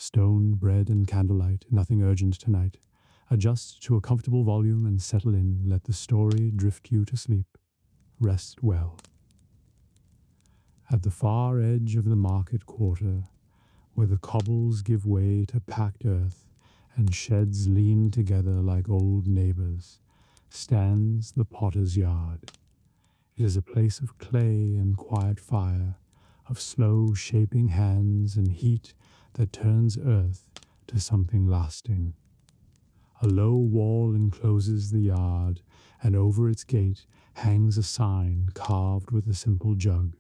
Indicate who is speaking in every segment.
Speaker 1: Stone, bread, and candlelight, nothing urgent tonight. Adjust to a comfortable volume and settle in. Let the story drift you to sleep. Rest well. At the far edge of the market quarter, where the cobbles give way to packed earth and sheds lean together like old neighbors, stands the potter's yard. It is a place of clay and quiet fire, of slow shaping hands and heat that turns earth to something lasting. A low wall encloses the yard, and over its gate hangs a sign carved with a simple jug.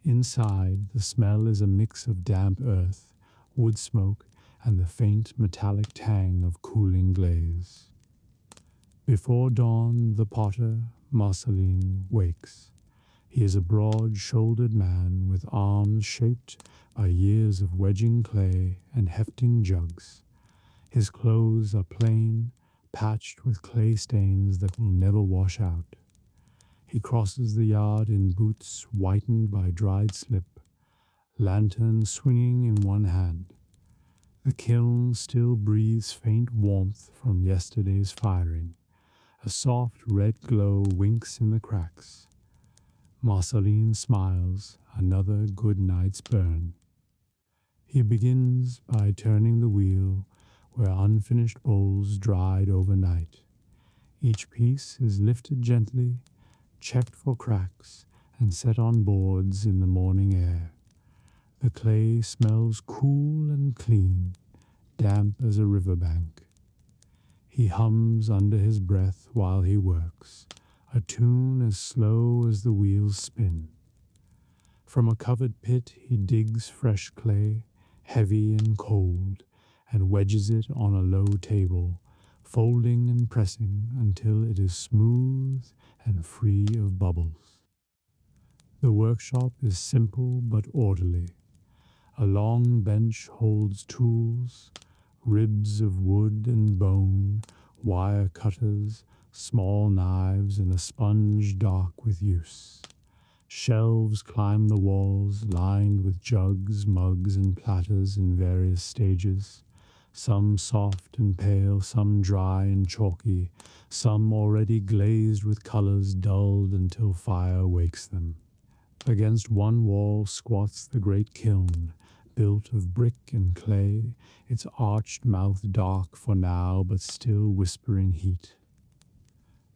Speaker 1: Inside, the smell is a mix of damp earth, wood smoke, and the faint metallic tang of cooling glaze. Before dawn, the potter, Marceline, wakes. He is a broad-shouldered man with arms shaped by years of wedging clay and hefting jugs. His clothes are plain, patched with clay stains that will never wash out. He crosses the yard in boots whitened by dried slip, lantern swinging in one hand. The kiln still breathes faint warmth from yesterday's firing. A soft red glow winks in the cracks. Marceline smiles, another good night's burn. He begins by turning the wheel where unfinished bowls dried overnight. Each piece is lifted gently, checked for cracks, and set on boards in the morning air. The clay smells cool and clean, damp as a riverbank. He hums under his breath while he works, a tune as slow as the wheels spin. From a covered pit he digs fresh clay, heavy and cold, and wedges it on a low table, folding and pressing until it is smooth and free of bubbles. The workshop is simple but orderly. A long bench holds tools, ribs of wood and bone, wire cutters, small knives, and a sponge dark with use. Shelves climb the walls, lined with jugs, mugs, and platters in various stages, some soft and pale, some dry and chalky, some already glazed with colors dulled until fire wakes them. Against one wall squats the great kiln, built of brick and clay, its arched mouth dark for now but still whispering heat.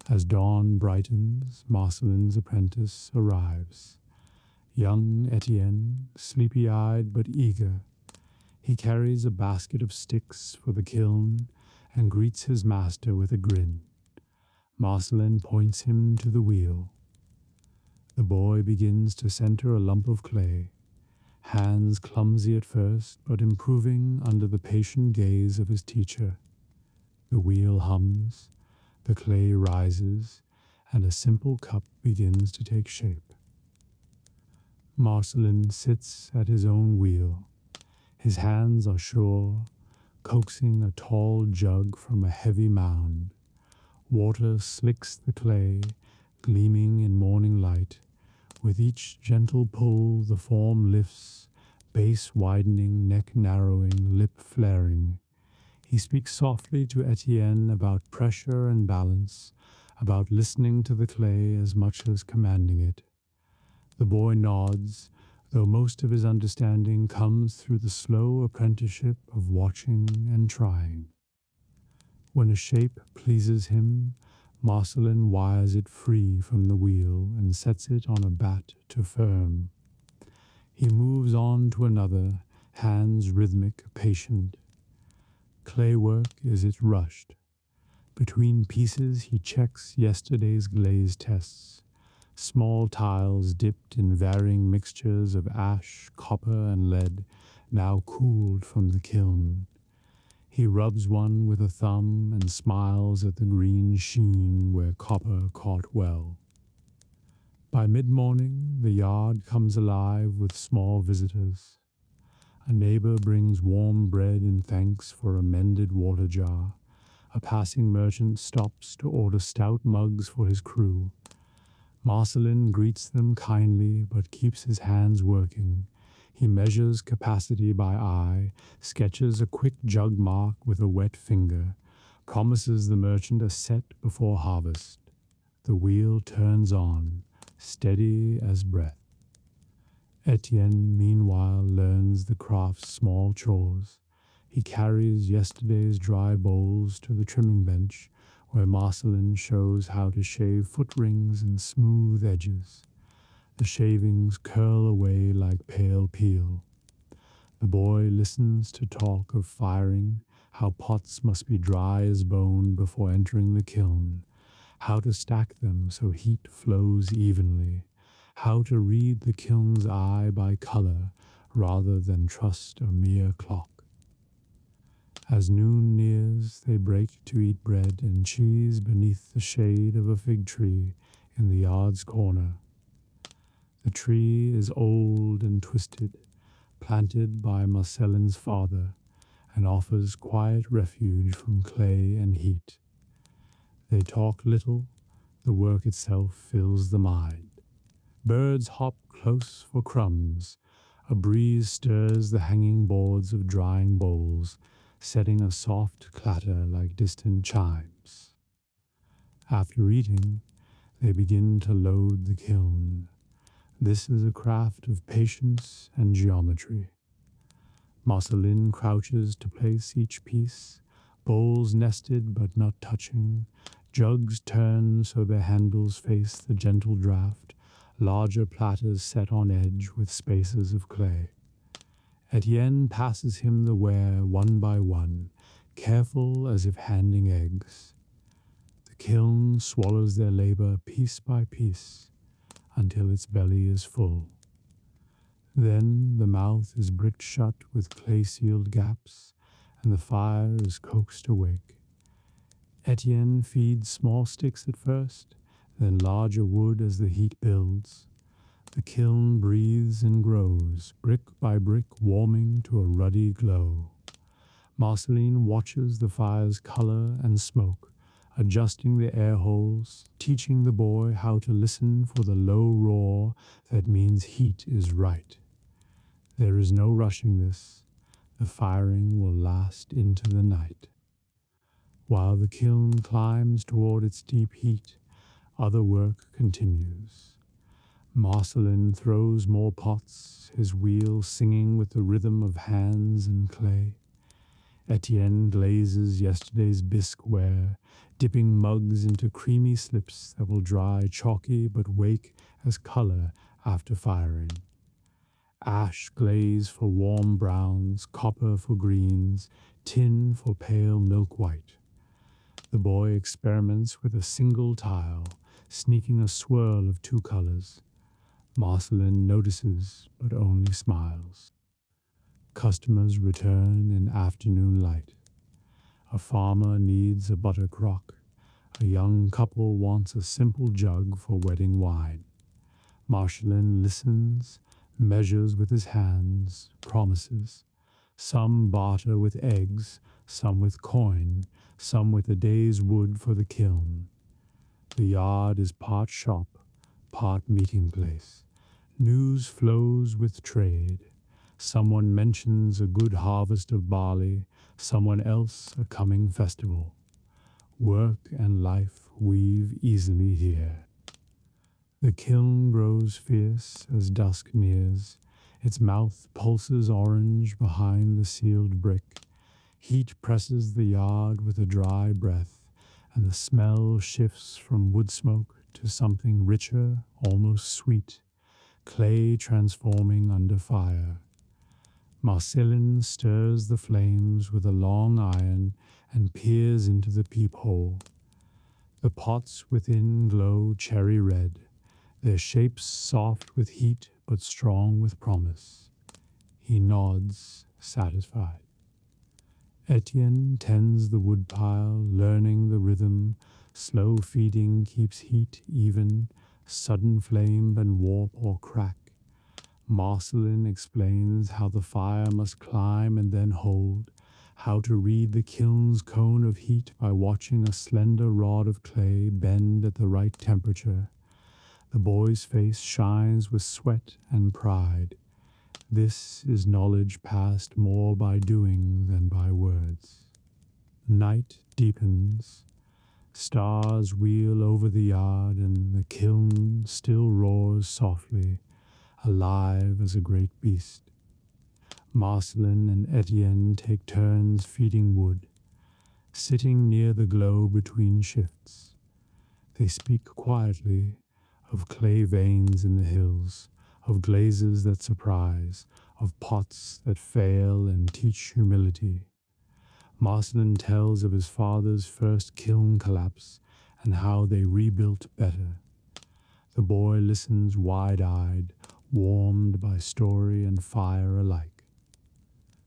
Speaker 1: As dawn brightens, Marceline's apprentice arrives. Young Etienne, sleepy-eyed but eager, he carries a basket of sticks for the kiln and greets his master with a grin. Marceline points him to the wheel. The boy begins to center a lump of clay, hands clumsy at first, but improving under the patient gaze of his teacher. The wheel hums, the clay rises, and a simple cup begins to take shape. Marceline sits at his own wheel. His hands are sure, coaxing a tall jug from a heavy mound. Water slicks the clay, gleaming in morning light. With each gentle pull, the form lifts, base widening, neck narrowing, lip flaring. He speaks softly to Etienne about pressure and balance, about listening to the clay as much as commanding it. The boy nods, though most of his understanding comes through the slow apprenticeship of watching and trying. When a shape pleases him, Marceline wires it free from the wheel and sets it on a bat to firm. He moves on to another, hands rhythmic, patient. Clay work is it rushed. Between pieces he checks yesterday's glaze tests. Small tiles dipped in varying mixtures of ash, copper, and lead, now cooled from the kiln. He rubs one with a thumb and smiles at the green sheen where copper caught well. By mid-morning, the yard comes alive with small visitors. A neighbor brings warm bread in thanks for a mended water jar. A passing merchant stops to order stout mugs for his crew. Marceline greets them kindly but keeps his hands working. He measures capacity by eye, sketches a quick jug mark with a wet finger, promises the merchant a set before harvest. The wheel turns on, steady as breath. Etienne, meanwhile, learns the craft's small chores. He carries yesterday's dry bowls to the trimming bench, where Marceline shows how to shave foot rings and smooth edges. The shavings curl away like pale peel. The boy listens to talk of firing, how pots must be dry as bone before entering the kiln, how to stack them so heat flows evenly, how to read the kiln's eye by color rather than trust a mere clock. As noon nears, they break to eat bread and cheese beneath the shade of a fig tree in the yard's corner. The tree is old and twisted, planted by Marceline's father, and offers quiet refuge from clay and heat. They talk little, the work itself fills the mind. Birds hop close for crumbs. A breeze stirs the hanging boards of drying bowls, setting a soft clatter like distant chimes. After eating, they begin to load the kiln. This is a craft of patience and geometry. Marceline crouches to place each piece, bowls nested but not touching, jugs turned so their handles face the gentle draught, larger platters set on edge with spaces of clay. Etienne passes him the ware one by one, careful as if handing eggs. The kiln swallows their labor piece by piece, until its belly is full. Then the mouth is bricked shut with clay-sealed gaps, and the fire is coaxed awake. Etienne feeds small sticks at first, then larger wood as the heat builds. The kiln breathes and grows, brick by brick warming to a ruddy glow. Marceline watches the fire's color and smoke, adjusting the air holes, teaching the boy how to listen for the low roar that means heat is right. There is no rushing this. The firing will last into the night. While the kiln climbs toward its deep heat, other work continues. Marceline throws more pots, his wheel singing with the rhythm of hands and clay. Etienne glazes yesterday's bisqueware, dipping mugs into creamy slips that will dry chalky but wake as color after firing. Ash glaze for warm browns, copper for greens, tin for pale milk white. The boy experiments with a single tile, sneaking a swirl of two colors. Marceline notices, but only smiles. Customers return in afternoon light. A farmer needs a butter crock. A young couple wants a simple jug for wedding wine. Marceline listens, measures with his hands, promises. Some barter with eggs, some with coin, some with a day's wood for the kiln. The yard is part shop, part meeting place. News flows with trade. Someone mentions a good harvest of barley, someone else a coming festival. Work and life weave easily here. The kiln grows fierce as dusk nears. Its mouth pulses orange behind the sealed brick. Heat presses the yard with a dry breath, and the smell shifts from wood smoke to something richer, almost sweet, clay transforming under fire. Marceline stirs the flames with a long iron and peers into the peephole. The pots within glow cherry red, their shapes soft with heat but strong with promise. He nods, satisfied. Etienne tends the woodpile, learning the rhythm. Slow feeding keeps heat even, sudden flame and warp or crack. Marceline explains how the fire must climb and then hold, how to read the kiln's cone of heat by watching a slender rod of clay bend at the right temperature. The boy's face shines with sweat and pride. This is knowledge passed more by doing than by words. Night deepens. Stars wheel over the yard, and the kiln still roars softly, alive as a great beast. Marcelin and Etienne take turns feeding wood, sitting near the glow between shifts. They speak quietly of clay veins in the hills, of glazes that surprise, of pots that fail and teach humility. Marcelin tells of his father's first kiln collapse and how they rebuilt better. The boy listens wide-eyed, warmed by story and fire alike.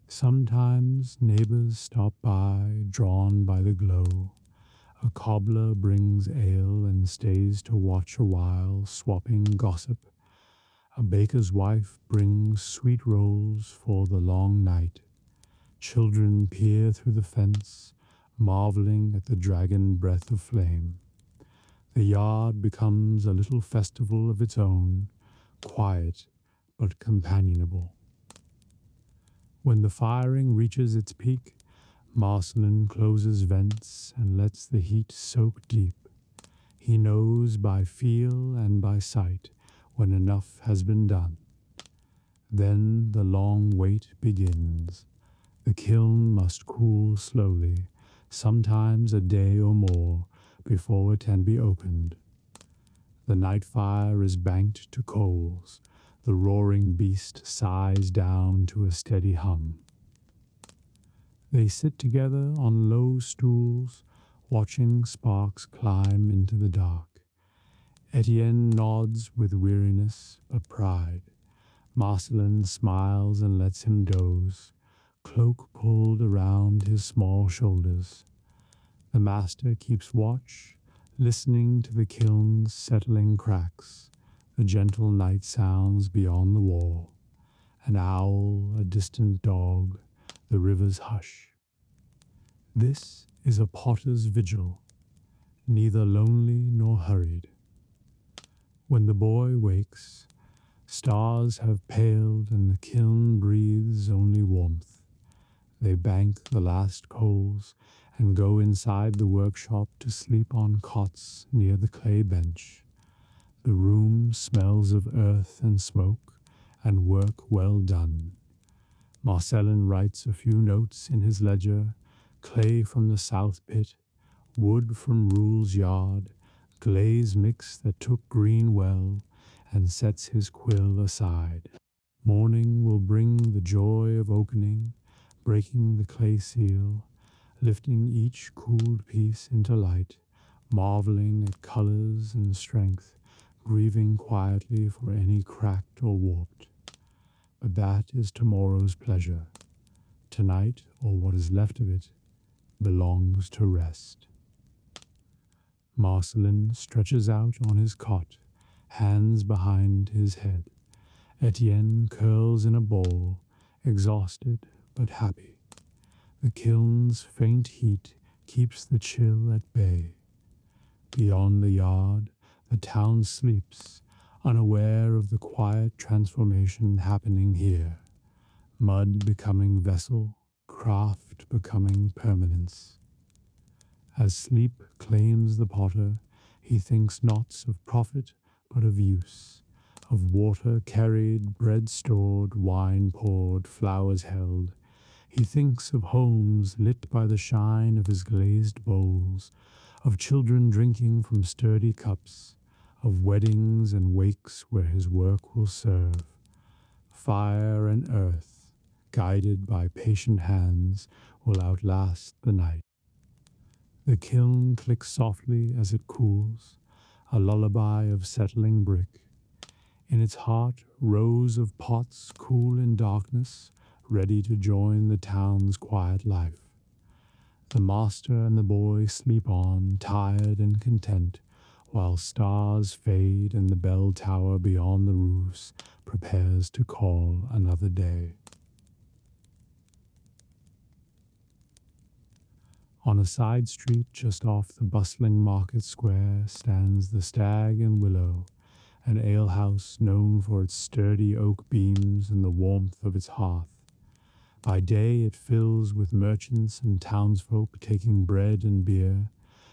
Speaker 1: Sometimes neighbors stop by, drawn by the glow. A cobbler brings ale and stays to watch a while, swapping gossip. A baker's wife brings sweet rolls for the long night. Children peer through the fence, marveling at the dragon breath of flame. The yard becomes a little festival of its own, quiet but companionable. When the firing reaches its peak, Marcelin closes vents and lets the heat soak deep. He knows by feel and by sight when enough has been done. Then the long wait begins. The kiln must cool slowly, sometimes a day or more, before it can be opened. The night fire is banked to coals. The roaring beast sighs down to a steady hum. They sit together on low stools, watching sparks climb into the dark. Etienne nods with weariness but pride. Marcelin smiles and lets him doze, cloak pulled around his small shoulders. The master keeps watch, listening to the kiln's settling cracks, the gentle night sounds beyond the wall, an owl, a distant dog, the river's hush. This is a potter's vigil, neither lonely nor hurried. When the boy wakes, stars have paled and the kiln breathes only warmth. They bank the last coals and go inside the workshop to sleep on cots near the clay bench. The room smells of earth and smoke and work well done. Marcelin writes a few notes in his ledger: clay from the south pit, wood from Rule's yard, glaze mix that took green well, and sets his quill aside. Morning will bring the joy of opening, breaking the clay seal, lifting each cooled piece into light, marveling at colors and strength, grieving quietly for any cracked or warped. But that is tomorrow's pleasure. Tonight, or what is left of it, belongs to rest. Marcelin stretches out on his cot, hands behind his head. Etienne curls in a ball, exhausted but happy. The kiln's faint heat keeps the chill at bay. Beyond the yard, the town sleeps, unaware of the quiet transformation happening here. Mud becoming vessel, craft becoming permanence. As sleep claims the potter, he thinks not of profit but of use, of water carried, bread stored, wine poured, flowers held. He thinks of homes lit by the shine of his glazed bowls, of children drinking from sturdy cups, of weddings and wakes where his work will serve. Fire and earth, guided by patient hands, will outlast the night. The kiln clicks softly as it cools, a lullaby of settling brick. In its heart, rows of pots cool in darkness, ready to join the town's quiet life. The master and the boy sleep on, tired and content, while stars fade and the bell tower beyond the roofs prepares to call another day. On a side street just off the bustling market square stands the Stag and Willow, an alehouse known for its sturdy oak beams and the warmth of its hearth. By day it fills with merchants and townsfolk taking bread and beer.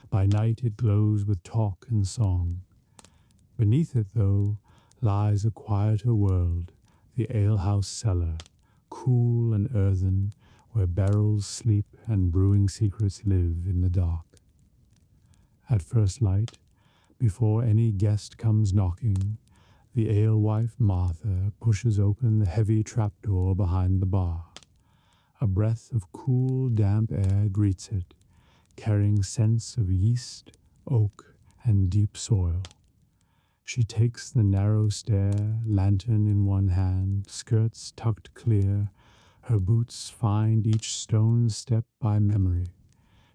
Speaker 1: By night it glows with talk and song. Beneath it, though, lies a quieter world, the alehouse cellar, cool and earthen, where barrels sleep and brewing secrets live in the dark. At first light, before any guest comes knocking, the alewife Martha pushes open the heavy trapdoor behind the bar. A breath of cool, damp air greets it, carrying scents of yeast, oak, and deep soil. She takes the narrow stair, lantern in one hand, skirts tucked clear. Her boots find each stone step by memory.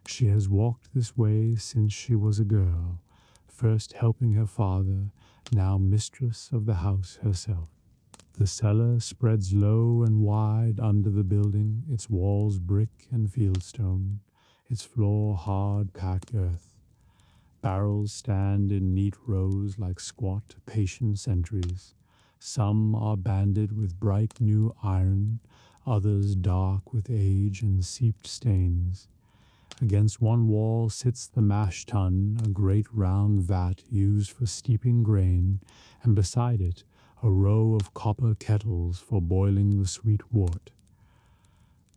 Speaker 1: She has walked this way since she was a girl, first helping her father, now mistress of the house herself. The cellar spreads low and wide under the building, its walls brick and fieldstone, its floor hard packed earth. Barrels stand in neat rows like squat, patient sentries. Some are banded with bright new iron, others dark with age and seeped stains. Against one wall sits the mash tun, a great round vat used for steeping grain, and beside it a row of copper kettles for boiling the sweet wort.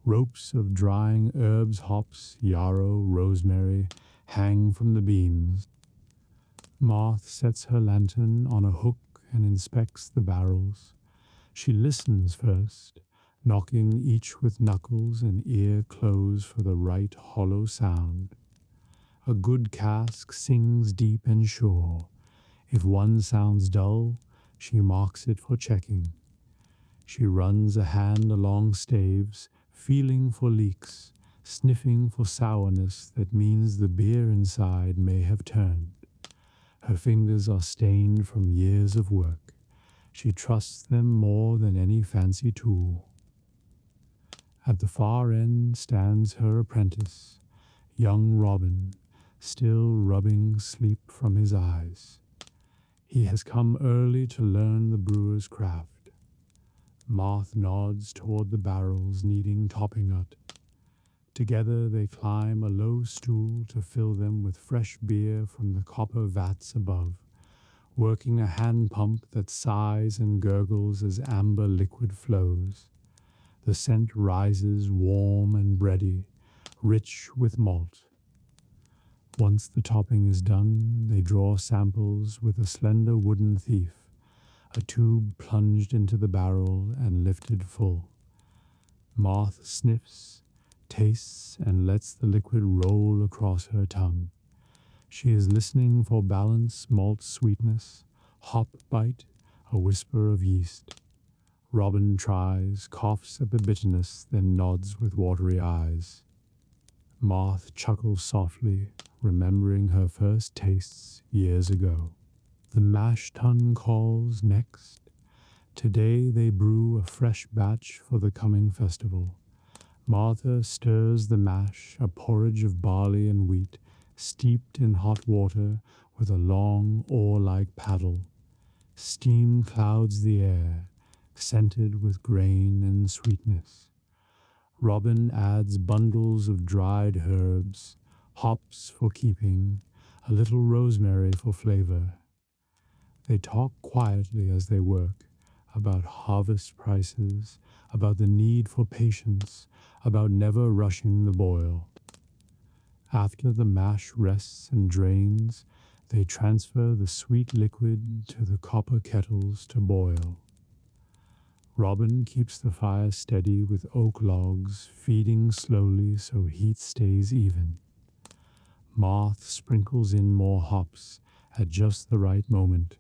Speaker 1: Ropes of drying herbs, hops, yarrow, rosemary, hang from the beams. Martha sets her lantern on a hook and inspects the barrels. She listens first, knocking each with knuckles and ear closed for the right hollow sound. A good cask sings deep and sure. If one sounds dull, she marks it for checking. She runs a hand along staves, feeling for leaks, sniffing for sourness that means the beer inside may have turned. Her fingers are stained from years of work. She trusts them more than any fancy tool. At the far end stands her apprentice, young Robin, still rubbing sleep from his eyes. He has come early to learn the brewer's craft. Martha nods toward the barrels needing topping up. Together they climb a low stool to fill them with fresh beer from the copper vats above, working a hand pump that sighs and gurgles as amber liquid flows. The scent rises warm and bready, rich with malt. Once the topping is done, they draw samples with a slender wooden thief, a tube plunged into the barrel and lifted full. Martha sniffs, tastes, and lets the liquid roll across her tongue. She is listening for balance, malt sweetness, hop bite, a whisper of yeast. Robin tries, coughs at the bitterness, then nods with watery eyes. Martha chuckles softly, remembering her first tastes years ago. The mash tun calls next. Today they brew a fresh batch for the coming festival. Martha stirs the mash, a porridge of barley and wheat, steeped in hot water with a long oar-like paddle. Steam clouds the air, scented with grain and sweetness. Robin adds bundles of dried herbs, hops for keeping, a little rosemary for flavor. They talk quietly as they work, about harvest prices, about the need for patience, about never rushing the boil. After the mash rests and drains, they transfer the sweet liquid to the copper kettles to boil. Robin keeps the fire steady with oak logs, feeding slowly so heat stays even. Martha sprinkles in more hops at just the right moment.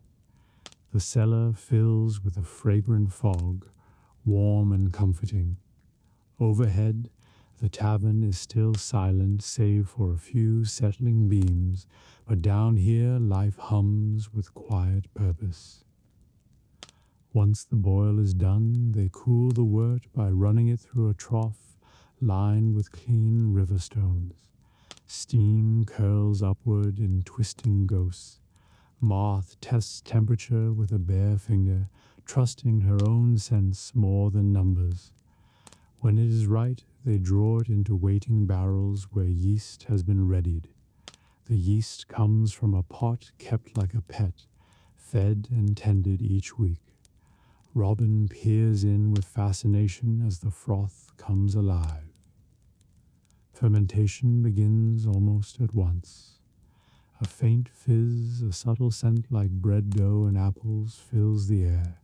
Speaker 1: The cellar fills with a fragrant fog, warm and comforting. Overhead, the tavern is still silent save for a few settling beams, but down here life hums with quiet purpose. Once the boil is done, they cool the wort by running it through a trough lined with clean river stones. Steam curls upward in twisting ghosts. Moth tests temperature with a bare finger, trusting her own sense more than numbers. When it is right, they draw it into waiting barrels where yeast has been readied. The yeast comes from a pot kept like a pet, fed and tended each week. Robin peers in with fascination as the froth comes alive. Fermentation begins almost at once. A faint fizz, a subtle scent like bread dough and apples fills the air.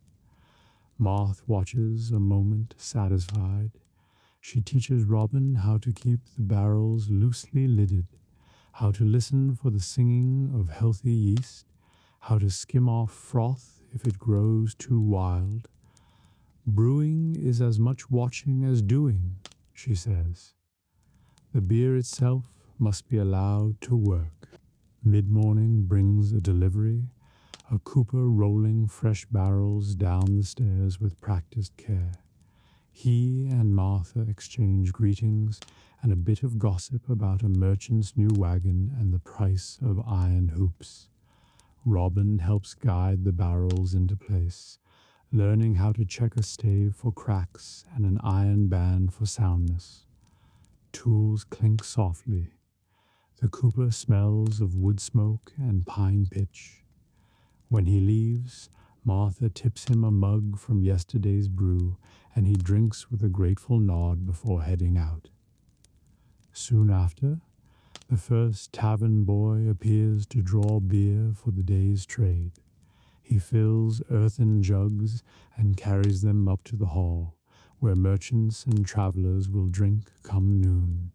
Speaker 1: Moth watches a moment satisfied. She teaches Robin how to keep the barrels loosely lidded, how to listen for the singing of healthy yeast, how to skim off froth if it grows too wild. Brewing is as much watching as doing, she says. The beer itself must be allowed to work. Mid-morning brings a delivery, a cooper rolling fresh barrels down the stairs with practiced care. He and Martha exchange greetings and a bit of gossip about a merchant's new wagon and the price of iron hoops. Robin helps guide the barrels into place, learning how to check a stave for cracks and an iron band for soundness. Tools clink softly. The cooper smells of wood smoke and pine pitch. When he leaves, Martha tips him a mug from yesterday's brew, and he drinks with a grateful nod before heading out. Soon after, the first tavern boy appears to draw beer for the day's trade. He fills earthen jugs and carries them up to the hall, where merchants and travelers will drink come noon.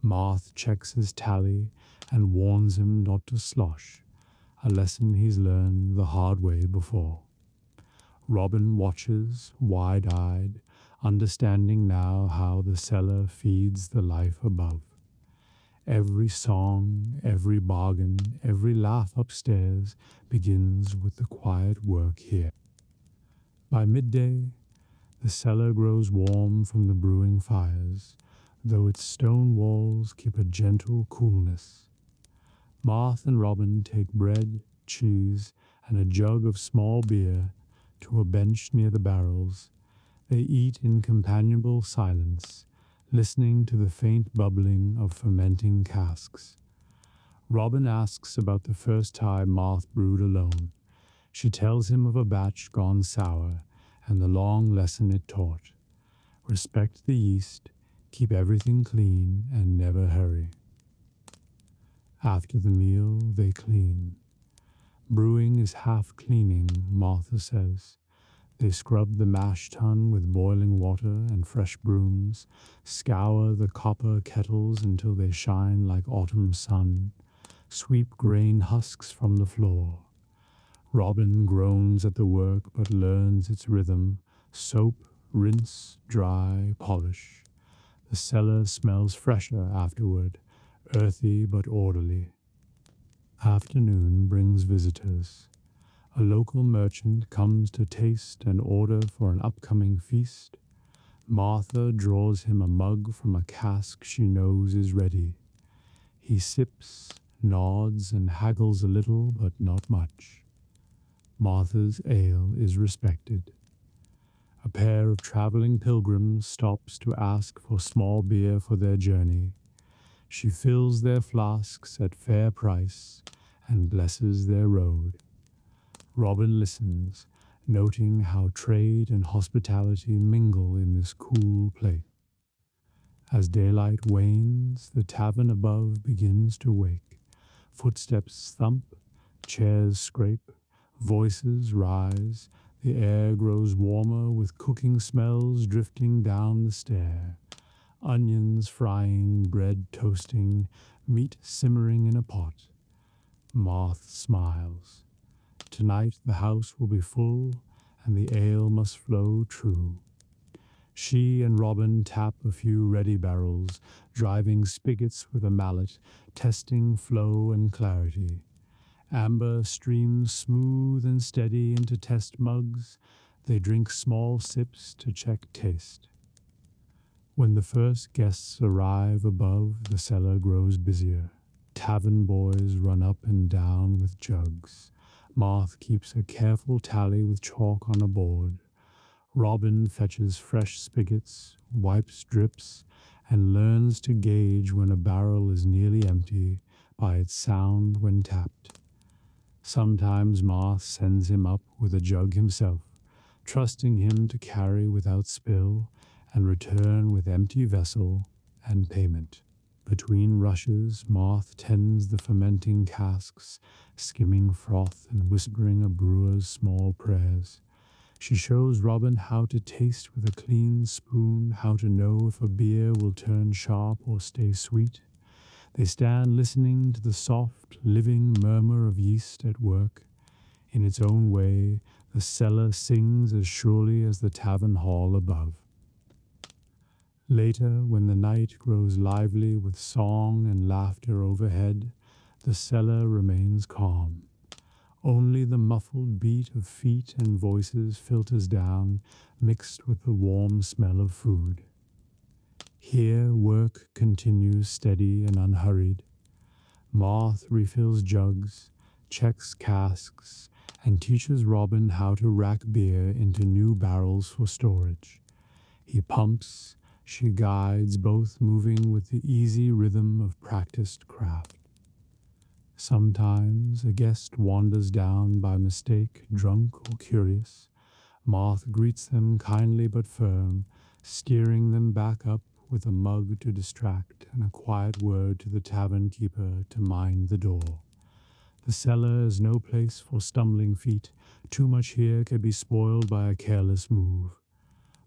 Speaker 1: Moth checks his tally and warns him not to slosh, a lesson he's learned the hard way before. Robin watches, wide-eyed, understanding now how the cellar feeds the life above. Every song, every bargain, every laugh upstairs begins with the quiet work here. By midday, the cellar grows warm from the brewing fires, though its stone walls keep a gentle coolness. Martha and Robin take bread, cheese, and a jug of small beer to a bench near the barrels. They eat in companionable silence, listening to the faint bubbling of fermenting casks. Robin asks about the first time Martha brewed alone. She tells him of a batch gone sour and the long lesson it taught. Respect the yeast, keep everything clean, and never hurry. After the meal, they clean. Brewing is half cleaning, Martha says. They scrub the mash tun with boiling water and fresh brooms, scour the copper kettles until they shine like autumn sun, sweep grain husks from the floor. Robin groans at the work but learns its rhythm: soap, rinse, dry, polish. The cellar smells fresher afterward, earthy but orderly. Afternoon brings visitors. A local merchant comes to taste and order for an upcoming feast. Martha draws him a mug from a cask she knows is ready. He sips, nods, and haggles a little, but not much. Martha's ale is respected. A pair of traveling pilgrims stops to ask for small beer for their journey. She fills their flasks at fair price and blesses their road. Robin listens, noting how trade and hospitality mingle in this cool place. As daylight wanes, the tavern above begins to wake. Footsteps thump, chairs scrape, voices rise. The air grows warmer with cooking smells drifting down the stair. Onions frying, bread toasting, meat simmering in a pot. Moth smiles. Tonight the house will be full, and the ale must flow true. She and Robin tap a few ready barrels, driving spigots with a mallet, testing flow and clarity. Amber streams smooth and steady into test mugs. They drink small sips to check taste. When the first guests arrive above, the cellar grows busier. tavern boys run up and down with jugs. Marth keeps a careful tally with chalk on a board. Robin fetches fresh spigots, wipes drips, and learns to gauge when a barrel is nearly empty by its sound when tapped. Sometimes Marth sends him up with a jug himself, trusting him to carry without spill and return with empty vessel and payment. Between rushes, Marth tends the fermenting casks, skimming froth and whispering a brewer's small prayers. She shows Robin how to taste with a clean spoon, how to know if a beer will turn sharp or stay sweet. They stand listening to the soft, living murmur of yeast at work. In its own way, the cellar sings as surely as the tavern hall above. Later, when the night grows lively with song and laughter overhead, the cellar remains calm. Only the muffled beat of feet and voices filters down, mixed with the warm smell of food. Here work continues steady and unhurried. Marth refills jugs, checks casks, and teaches Robin how to rack beer into new barrels for storage. He pumps, she guides, both moving with the easy rhythm of practiced craft. Sometimes a guest wanders down by mistake, drunk or curious. Marth greets them kindly but firm, steering them back up with a mug to distract and a quiet word to the tavern keeper to mind the door. The cellar is no place for stumbling feet. Too much here can be spoiled by a careless move.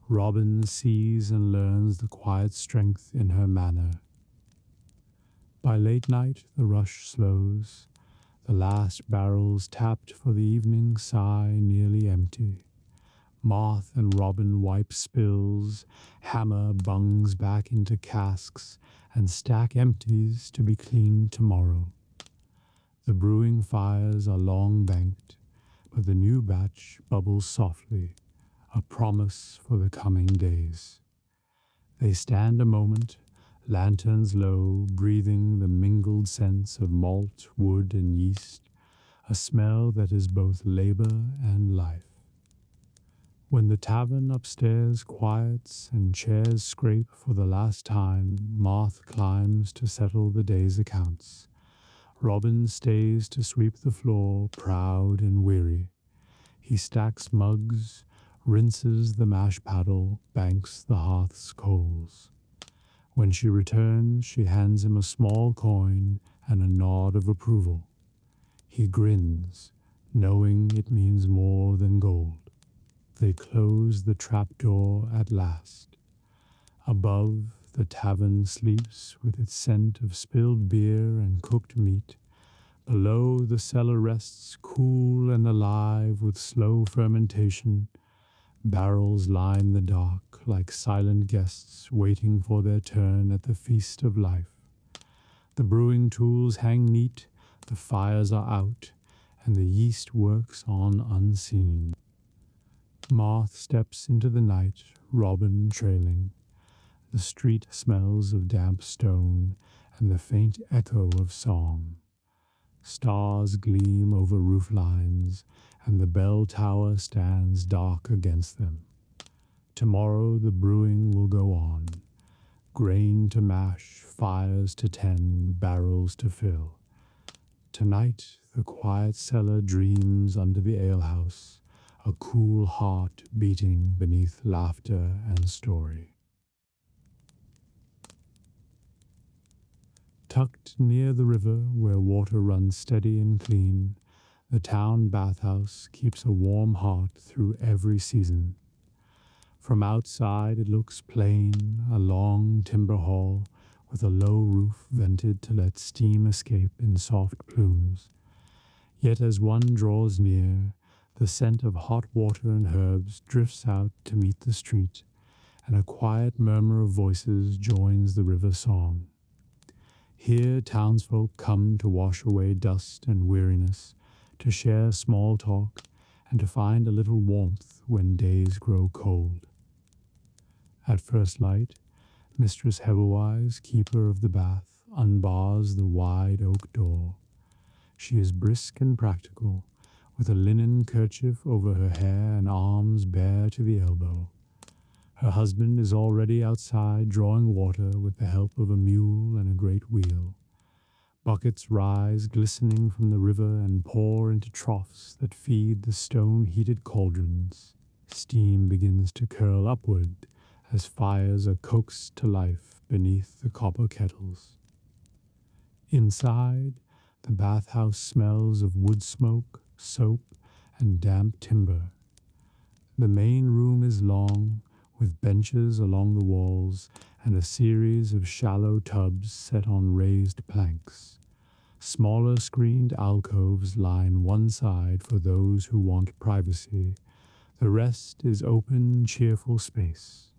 Speaker 1: Robin sees and learns the quiet strength in her manner. By late night the rush slows. The last barrels tapped for the evening sigh nearly empty. Marth and Robin wipe spills, hammer bungs back into casks, and stack empties to be cleaned tomorrow. The brewing fires are long banked, but the new batch bubbles softly, a promise for the coming days. They stand a moment, lanterns low, breathing the mingled scents of malt, wood, and yeast, a smell that is both labor and life. When the tavern upstairs quiets and chairs scrape for the last time, Marth climbs to settle the day's accounts. Robin stays to sweep the floor, proud and weary. He stacks mugs, rinses the mash paddle, banks the hearth's coals. When she returns, she hands him a small coin and a nod of approval. He grins, knowing it means more than gold. They close the trapdoor at last. Above, the tavern sleeps with its scent of spilled beer and cooked meat. Below, the cellar rests cool and alive with slow fermentation. Barrels line the dark like silent guests waiting for their turn at the feast of life. The brewing tools hang neat, the fires are out, and the yeast works on unseen. Marth steps into the night, Robin trailing. The street smells of damp stone and the faint echo of song. Stars gleam over roof lines, and the bell tower stands dark against them. Tomorrow the brewing will go on. Grain to mash, fires to tend, barrels to fill. Tonight the quiet cellar dreams under the alehouse, a cool heart beating beneath laughter and story. Tucked near the river where water runs steady and clean, the town bathhouse keeps a warm heart through every season. From outside it looks plain, a long timber hall with a low roof vented to let steam escape in soft plumes. Yet as one draws near, the scent of hot water and herbs drifts out to meet the street, and a quiet murmur of voices joins the river song. Here townsfolk come to wash away dust and weariness, to share small talk, and to find a little warmth when days grow cold. At first light, Mistress Heatherwise, keeper of the bath, unbars the wide oak door. She is brisk and practical, with a linen kerchief over her hair and arms bare to the elbow. Her husband is already outside drawing water with the help of a mule and a great wheel. Buckets rise glistening from the river and pour into troughs that feed the stone-heated cauldrons. Steam begins to curl upward as fires are coaxed to life beneath the copper kettles. Inside, the bathhouse smells of wood smoke, soap, and damp timber. The main room is long, with benches along the walls and a series of shallow tubs set on raised planks. Smaller screened alcoves line one side for those who want privacy. The rest is open, cheerful space.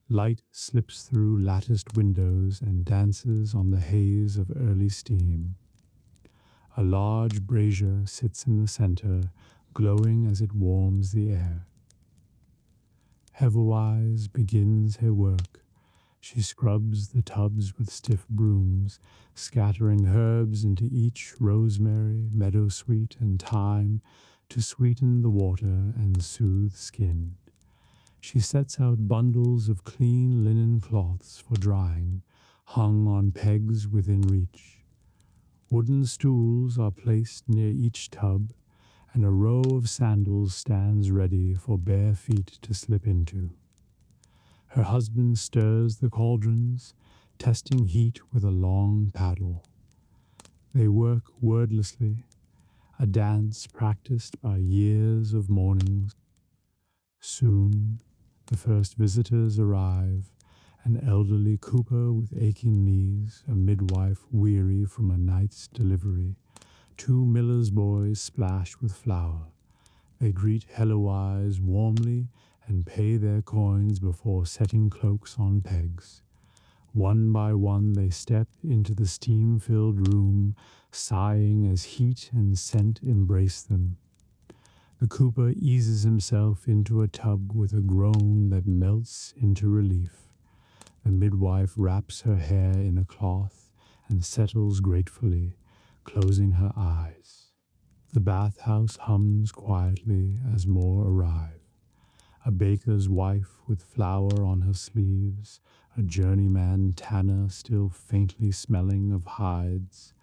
Speaker 1: Light slips through latticed windows and dances on the haze of early steam. A large brazier sits in the center, glowing as it warms the air. Heatherwise begins her work. She scrubs the tubs with stiff brooms, scattering herbs into each, rosemary, meadowsweet, and thyme, to sweeten the water and soothe skin. She sets out bundles of clean linen cloths for drying, hung on pegs within reach. Wooden stools are placed near each tub, and a row of sandals stands ready for bare feet to slip into. Her husband stirs the cauldrons, testing heat with a long paddle. They work wordlessly, a dance practiced by years of mornings. Soon, the first visitors arrive, an elderly cooper with aching knees, a midwife weary from a night's delivery. Two miller's boys splash with flour. They greet Heloise warmly and pay their coins before setting cloaks on pegs. One by one they step into the steam-filled room, sighing as heat and scent embrace them. The cooper eases himself into a tub with a groan that melts into relief. The midwife wraps her hair in a cloth and settles gratefully, closing her eyes. The bathhouse hums quietly as more arrive. A baker's wife with flour on her sleeves, a journeyman tanner still faintly smelling of hides,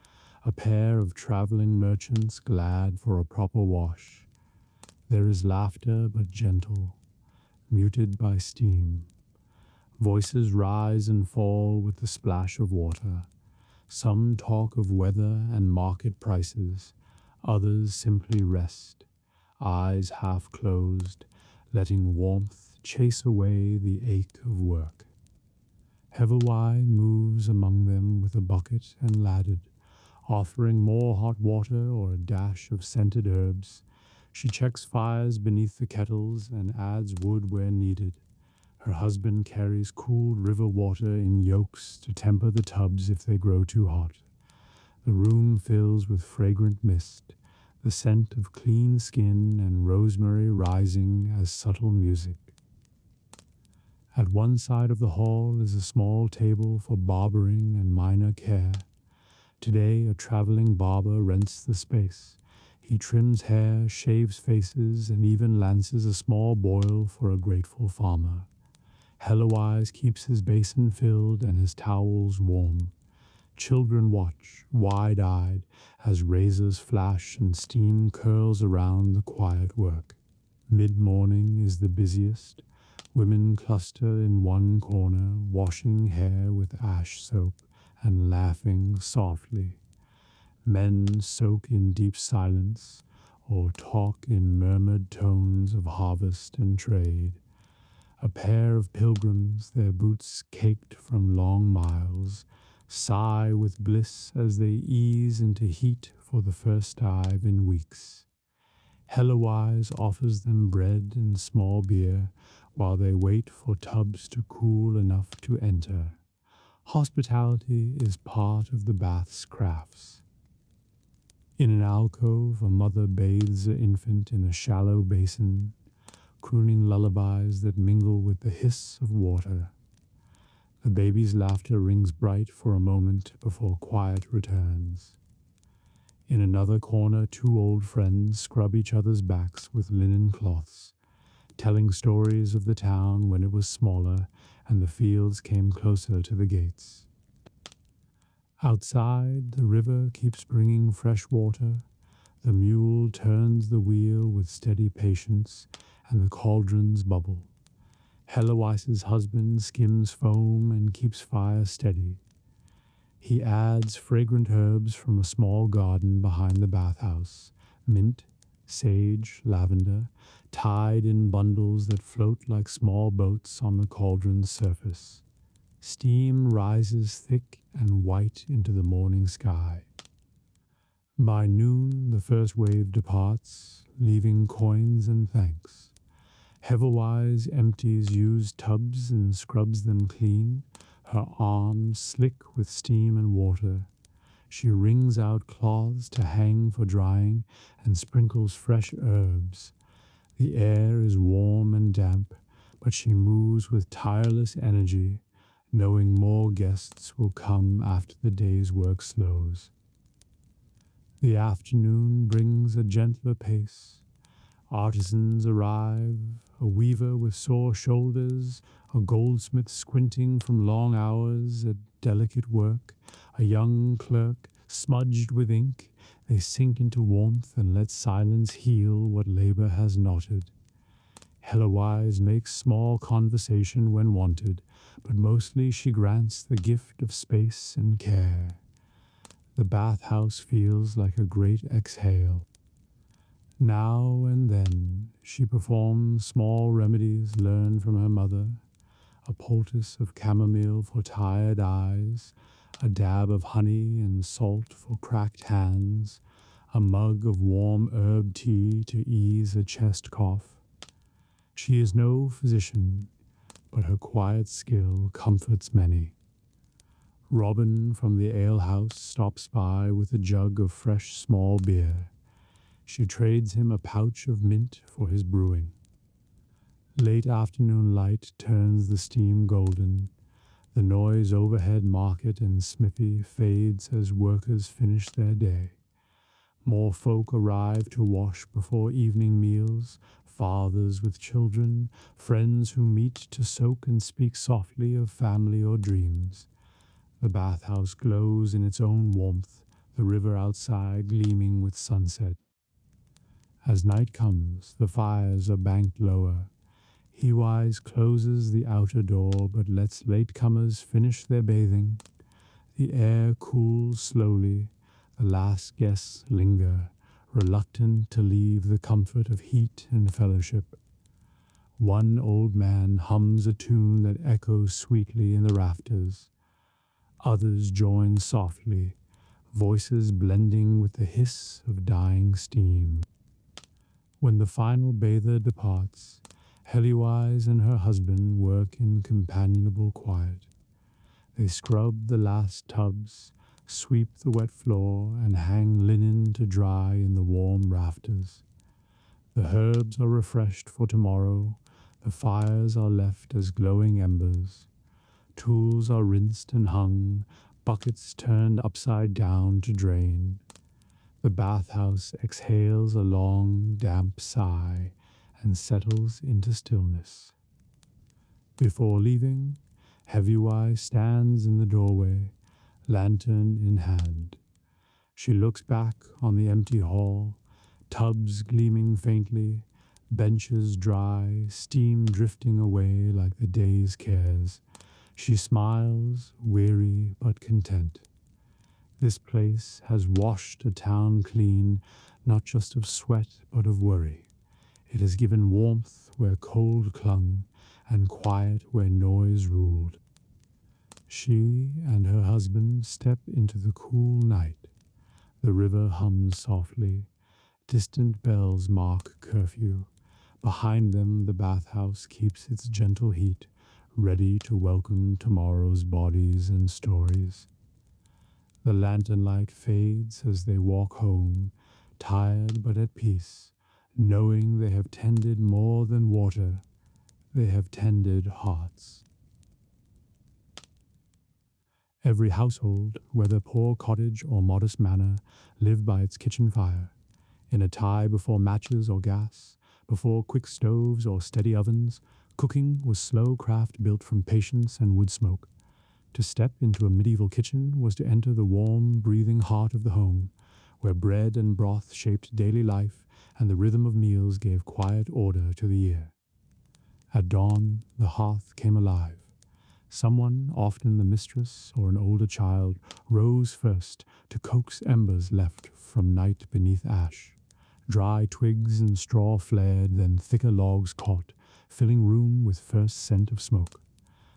Speaker 1: a pair of traveling merchants glad for a proper wash. There is laughter but gentle, muted by steam. Voices rise and fall with the splash of water. Some talk of weather and market prices, others simply rest, eyes half closed, letting warmth chase away the ache of work. Heatherwise moves among them with a bucket and ladder, offering more hot water or a dash of scented herbs. She checks fires beneath the kettles and adds wood where needed. Her husband carries cooled river water in yokes to temper the tubs if they grow too hot. The room fills with fragrant mist, the scent of clean skin and rosemary rising as subtle music. At one side of the hall is a small table for barbering and minor care. Today a traveling barber rents the space. He trims hair, shaves faces, and even lances a small boil for a grateful farmer. Heloise keeps his basin filled and his towels warm. Children watch, wide-eyed, as razors flash and steam curls around the quiet work. Mid-morning is the busiest. Women cluster in one corner, washing hair with ash soap and laughing softly. Men soak in deep silence or talk in murmured tones of harvest and trade. A pair of pilgrims, their boots caked from long miles, sigh with bliss as they ease into heat for the first dive in weeks. Heloise offers them bread and small beer while they wait for tubs to cool enough to enter. Hospitality is part of the bath's crafts. In an alcove, a mother bathes the infant in a shallow basin, crooning lullabies that mingle with the hiss of water. The baby's laughter rings bright for a moment before quiet returns. In another corner, two old friends scrub each other's backs with linen cloths, telling stories of the town when it was smaller and the fields came closer to the gates. Outside, the river keeps bringing fresh water. The mule turns the wheel with steady patience, and the cauldrons bubble. Heloise's husband skims foam and keeps fire steady. He adds fragrant herbs from a small garden behind the bathhouse, mint, sage, lavender, tied in bundles that float like small boats on the cauldron's surface. Steam rises thick and white into the morning sky. By noon, the first wave departs, leaving coins and thanks. Heavywise empties used tubs and scrubs them clean, her arms slick with steam and water. She wrings out cloths to hang for drying and sprinkles fresh herbs. The air is warm and damp, but she moves with tireless energy, knowing more guests will come after the day's work slows. The afternoon brings a gentler pace. Artisans arrive, a weaver with sore shoulders, a goldsmith squinting from long hours at delicate work, a young clerk smudged with ink. They sink into warmth and let silence heal what labor has knotted. Heloise makes small conversation when wanted, but mostly she grants the gift of space and care. The bathhouse feels like a great exhale. Now and then she performs small remedies learned from her mother, a poultice of chamomile for tired eyes, a dab of honey and salt for cracked hands, a mug of warm herb tea to ease a chest cough. She is no physician, but her quiet skill comforts many. Robin from the alehouse stops by with a jug of fresh small beer. She trades him a pouch of mint for his brewing. Late afternoon light turns the steam golden. The noise overhead market and smithy fades as workers finish their day. More folk arrive to wash before evening meals, fathers with children, friends who meet to soak and speak softly of family or dreams. The bathhouse glows in its own warmth, the river outside gleaming with sunset. As night comes, the fires are banked lower. Hewise closes the outer door, but lets latecomers finish their bathing. The air cools slowly. The last guests linger, reluctant to leave the comfort of heat and fellowship. One old man hums a tune that echoes sweetly in the rafters. Others join softly, voices blending with the hiss of dying steam. When the final bather departs, Heloise and her husband work in companionable quiet. They scrub the last tubs, sweep the wet floor, and hang linen to dry in the warm rafters. The herbs are refreshed for tomorrow, the fires are left as glowing embers. Tools are rinsed and hung, buckets turned upside down to drain. The bathhouse exhales a long, damp sigh and settles into stillness. Before leaving, Heavywise stands in the doorway, lantern in hand. She looks back on the empty hall, tubs gleaming faintly, benches dry, steam drifting away like the day's cares. She smiles, weary but content. This place has washed a town clean, not just of sweat but of worry. It has given warmth where cold clung, and quiet where noise ruled. She and her husband step into the cool night. The river hums softly. Distant bells mark curfew. Behind them the bathhouse keeps its gentle heat, ready to welcome tomorrow's bodies and stories. The lantern light fades as they walk home, tired but at peace, knowing they have tended more than water, they have tended hearts. Every household, whether poor cottage or modest manor, lived by its kitchen fire. In a tie before matches or gas, before quick stoves or steady ovens, cooking was slow craft built from patience and wood smoke. To step into a medieval kitchen was to enter the warm, breathing heart of the home, where bread and broth shaped daily life and the rhythm of meals gave quiet order to the year. At dawn, the hearth came alive. Someone, often the mistress or an older child, rose first to coax embers left from night beneath ash. Dry twigs and straw flared, then thicker logs caught, filling room with first scent of smoke.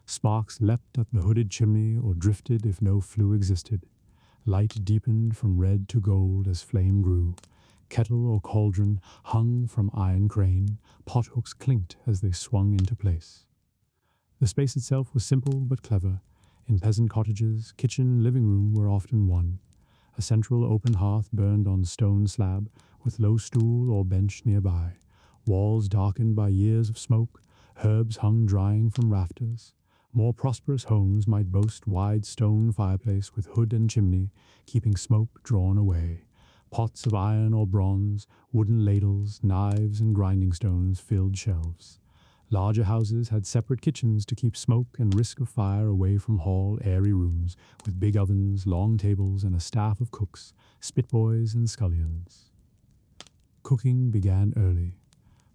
Speaker 1: Sparks leapt at the hooded chimney or drifted if no flue existed. Light deepened from red to gold as flame grew. Kettle or cauldron hung from iron crane, pothooks clinked as they swung into place. The space itself was simple but clever. In peasant cottages, kitchen and living room were often one. A central open hearth burned on stone slab, with low stool or bench nearby. Walls darkened by years of smoke, herbs hung drying from rafters. More prosperous homes might boast wide stone fireplace with hood and chimney, keeping smoke drawn away. Pots of iron or bronze, wooden ladles, knives, and grinding stones filled shelves. Larger houses had separate kitchens to keep smoke and risk of fire away from hall, airy rooms, with big ovens, long tables, and a staff of cooks, spitboys, and scullions. Cooking began early.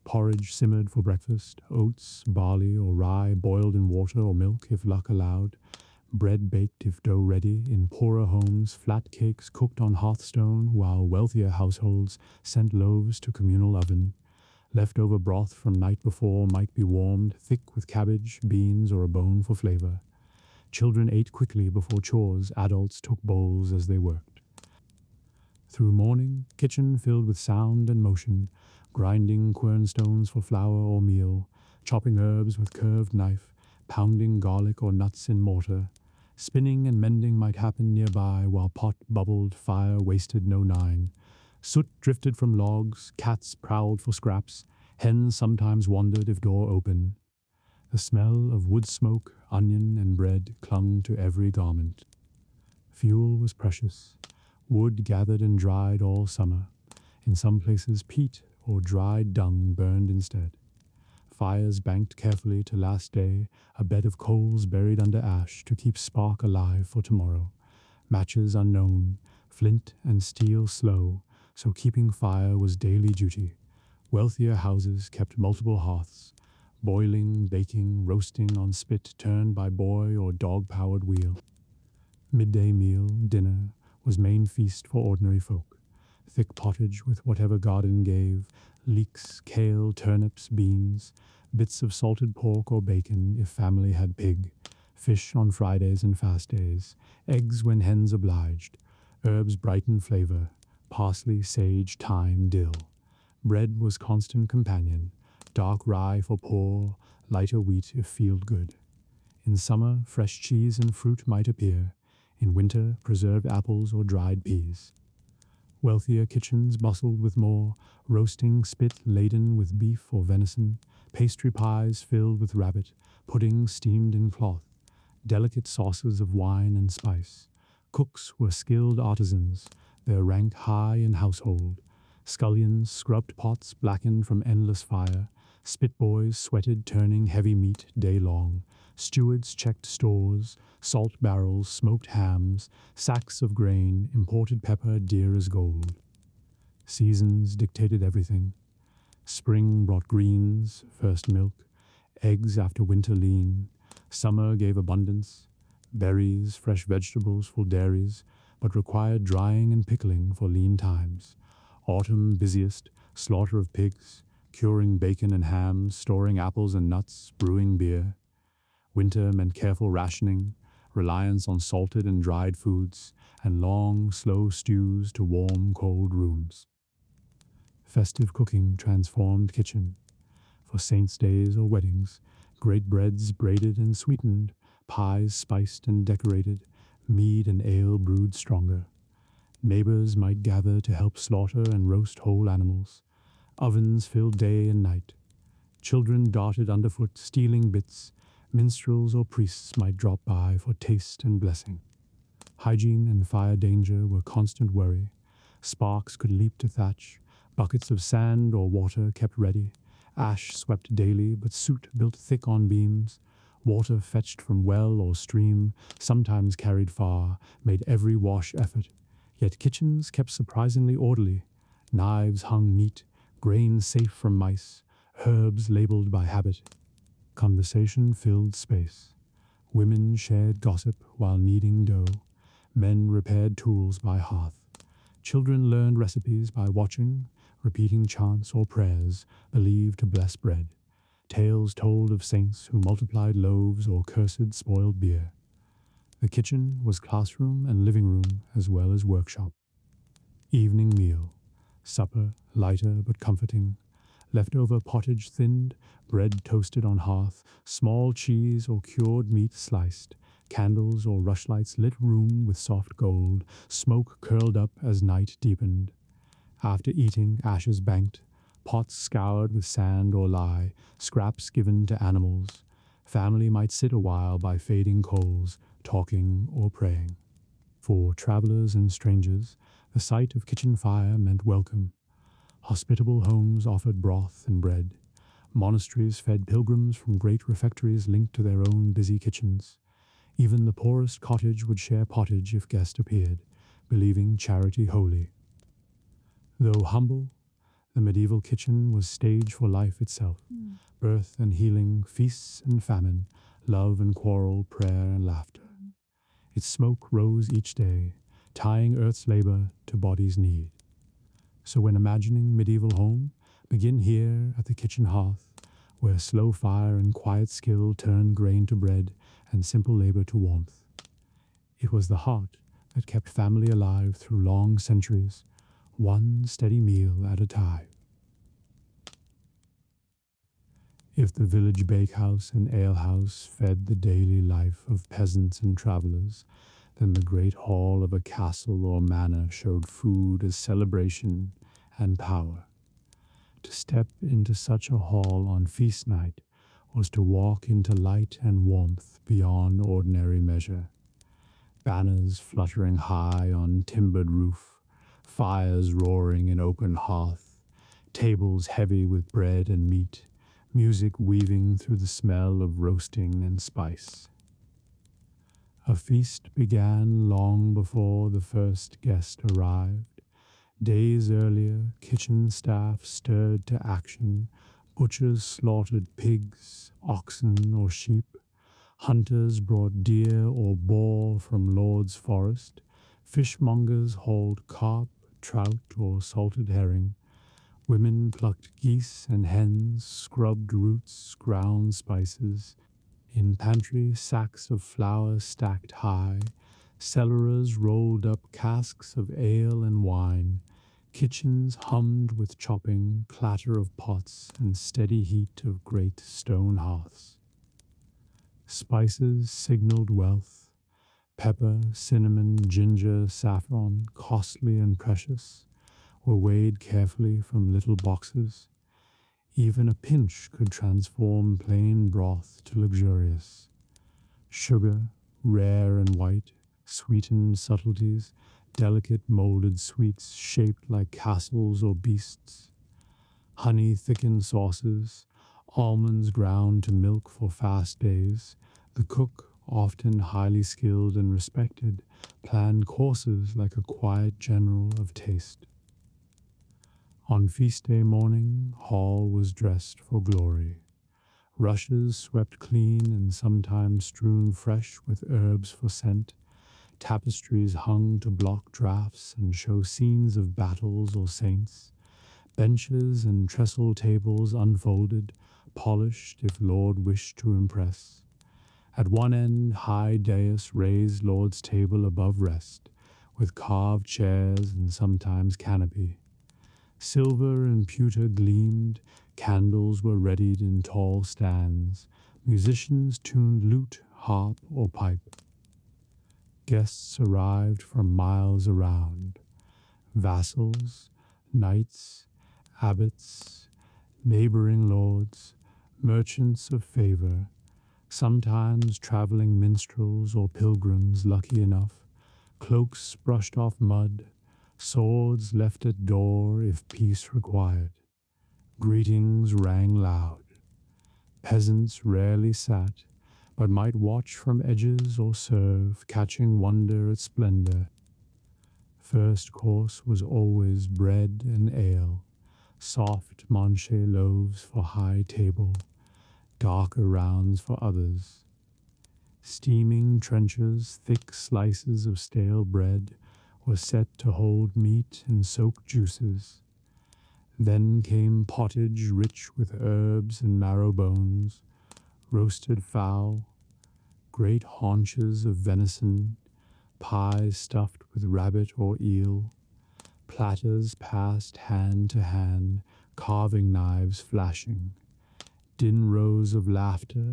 Speaker 1: Porridge simmered for breakfast, oats, barley, or rye boiled in water or milk if luck allowed, bread baked if dough ready. In poorer homes, flat cakes cooked on hearthstone, while wealthier households sent loaves to communal oven. Leftover broth from night before might be warmed, thick with cabbage, beans, or a bone for flavor. Children ate quickly before chores, adults took bowls as they worked. Through morning, kitchen filled with sound and motion, grinding quernstones for flour or meal, chopping herbs with curved knife, pounding garlic or nuts in mortar. Spinning and mending might happen nearby while pot bubbled, fire wasted no nine. Soot drifted from logs, cats prowled for scraps, hens sometimes wandered if door open. The smell of wood smoke, onion, and bread clung to every garment. Fuel was precious. Wood gathered and dried all summer. In some places peat or dried dung burned instead. Fires banked carefully to last day, a bed of coals buried under ash to keep spark alive for tomorrow. Matches unknown, flint and steel slow, so keeping fire was daily duty. Wealthier houses kept multiple hearths, boiling, baking, roasting on spit turned by boy or dog-powered wheel. Midday meal, dinner, was main feast for ordinary folk. Thick pottage with whatever garden gave, leeks, kale, turnips, beans, bits of salted pork or bacon if family had pig, fish on Fridays and fast days, eggs when hens obliged, herbs bright in flavor, parsley, sage, thyme, dill. Bread was constant companion, dark rye for poor, lighter wheat if field good. In summer, fresh cheese and fruit might appear, in winter, preserved apples or dried peas. Wealthier kitchens bustled with more, roasting spit laden with beef or venison, pastry pies filled with rabbit, pudding steamed in cloth, delicate sauces of wine and spice. Cooks were skilled artisans, their rank high in household. Scullions scrubbed pots blackened from endless fire. Spitboys sweated turning heavy meat day long. Stewards checked stores, salt barrels, smoked hams, sacks of grain, imported pepper dear as gold. Seasons dictated everything. Spring brought greens, first milk, eggs after winter lean. Summer gave abundance, berries, fresh vegetables, full dairies, but required drying and pickling for lean times. Autumn busiest, slaughter of pigs, curing bacon and ham, storing apples and nuts, brewing beer. Winter meant careful rationing, reliance on salted and dried foods, and long, slow stews to warm, cold rooms. Festive cooking transformed kitchen. For saints' days or weddings, great breads braided and sweetened, pies spiced and decorated, mead and ale brewed stronger. Neighbors might gather to help slaughter and roast whole animals. Ovens filled day and night. Children darted underfoot, stealing bits. Minstrels or priests might drop by for taste and blessing. Hygiene and fire danger were constant worry. Sparks could leap to thatch, buckets of sand or water kept ready, ash swept daily but soot built thick on beams, water fetched from well or stream, sometimes carried far, made every wash effort. Yet kitchens kept surprisingly orderly. Knives hung neat, grain safe from mice, herbs labeled by habit. Conversation filled space. Women shared gossip while kneading dough. Men repaired tools by hearth. Children learned recipes by watching, repeating chants or prayers believed to bless bread. Tales told of saints who multiplied loaves or cursed spoiled beer. The kitchen was classroom and living room as well as workshop. Evening meal. Supper, lighter but comforting. Leftover pottage thinned, bread toasted on hearth, small cheese or cured meat sliced. Candles or rushlights lit room with soft gold, smoke curled up as night deepened. After eating, ashes banked, pots scoured with sand or lye, scraps given to animals. Family might sit a while by fading coals, talking or praying. For travelers and strangers, the sight of kitchen fire meant welcome. Hospitable homes offered broth and bread. Monasteries fed pilgrims from great refectories linked to their own busy kitchens. Even the poorest cottage would share pottage if guest appeared, believing charity holy. Though humble, the medieval kitchen was stage for life itself. Birth and healing, feasts and famine, love and quarrel, prayer and laughter. Its smoke rose each day, tying earth's labor to body's need. So when imagining medieval home, begin here at the kitchen hearth, where slow fire and quiet skill turned grain to bread and simple labor to warmth. It was the heart that kept family alive through long centuries, one steady meal at a time. If the village bakehouse and alehouse fed the daily life of peasants and travelers, then the great hall of a castle or manor showed food as celebration and power. To step into such a hall on feast night was to walk into light and warmth beyond ordinary measure. Banners fluttering high on timbered roof, fires roaring in open hearth, tables heavy with bread and meat, music weaving through the smell of roasting and spice. A feast began long before the first guest arrived. Days earlier, kitchen staff stirred to action. Butchers slaughtered pigs, oxen, or sheep. Hunters brought deer or boar from Lord's forest. Fishmongers hauled carp, trout, or salted herring. Women plucked geese and hens, scrubbed roots, ground spices. In pantry, sacks of flour stacked high. Cellarers rolled up casks of ale and wine. Kitchens hummed with chopping, clatter of pots, and steady heat of great stone hearths. Spices signaled wealth. Pepper, cinnamon, ginger, saffron, costly and precious, were weighed carefully from little boxes. Even a pinch could transform plain broth to luxurious. Sugar, rare and white, sweetened subtleties, delicate molded sweets shaped like castles or beasts. Honey thickened sauces, almonds ground to milk for fast days. The cook, often highly skilled and respected, planned courses like a quiet general of taste. On feast day morning, hall was dressed for glory. Rushes swept clean and sometimes strewn fresh with herbs for scent. Tapestries hung to block draughts and show scenes of battles or saints. Benches and trestle tables unfolded, polished if Lord wished to impress. At one end, high dais raised Lord's table above rest, with carved chairs and sometimes canopy. Silver and pewter gleamed, candles were readied in tall stands, musicians tuned lute, harp, or pipe. Guests arrived from miles around, vassals, knights, abbots, neighboring lords, merchants of favor, sometimes traveling minstrels or pilgrims lucky enough, cloaks brushed off mud, swords left at door if peace required. Greetings rang loud. Peasants rarely sat, but might watch from edges or serve, catching wonder at splendor. First course was always bread and ale, soft manche loaves for high table, darker rounds for others. Steaming trenchers, thick slices of stale bread, were set to hold meat and soak juices. Then came pottage rich with herbs and marrow bones, roasted fowl, great haunches of venison, pies stuffed with rabbit or eel, platters passed hand to hand, carving knives flashing, din rows of laughter,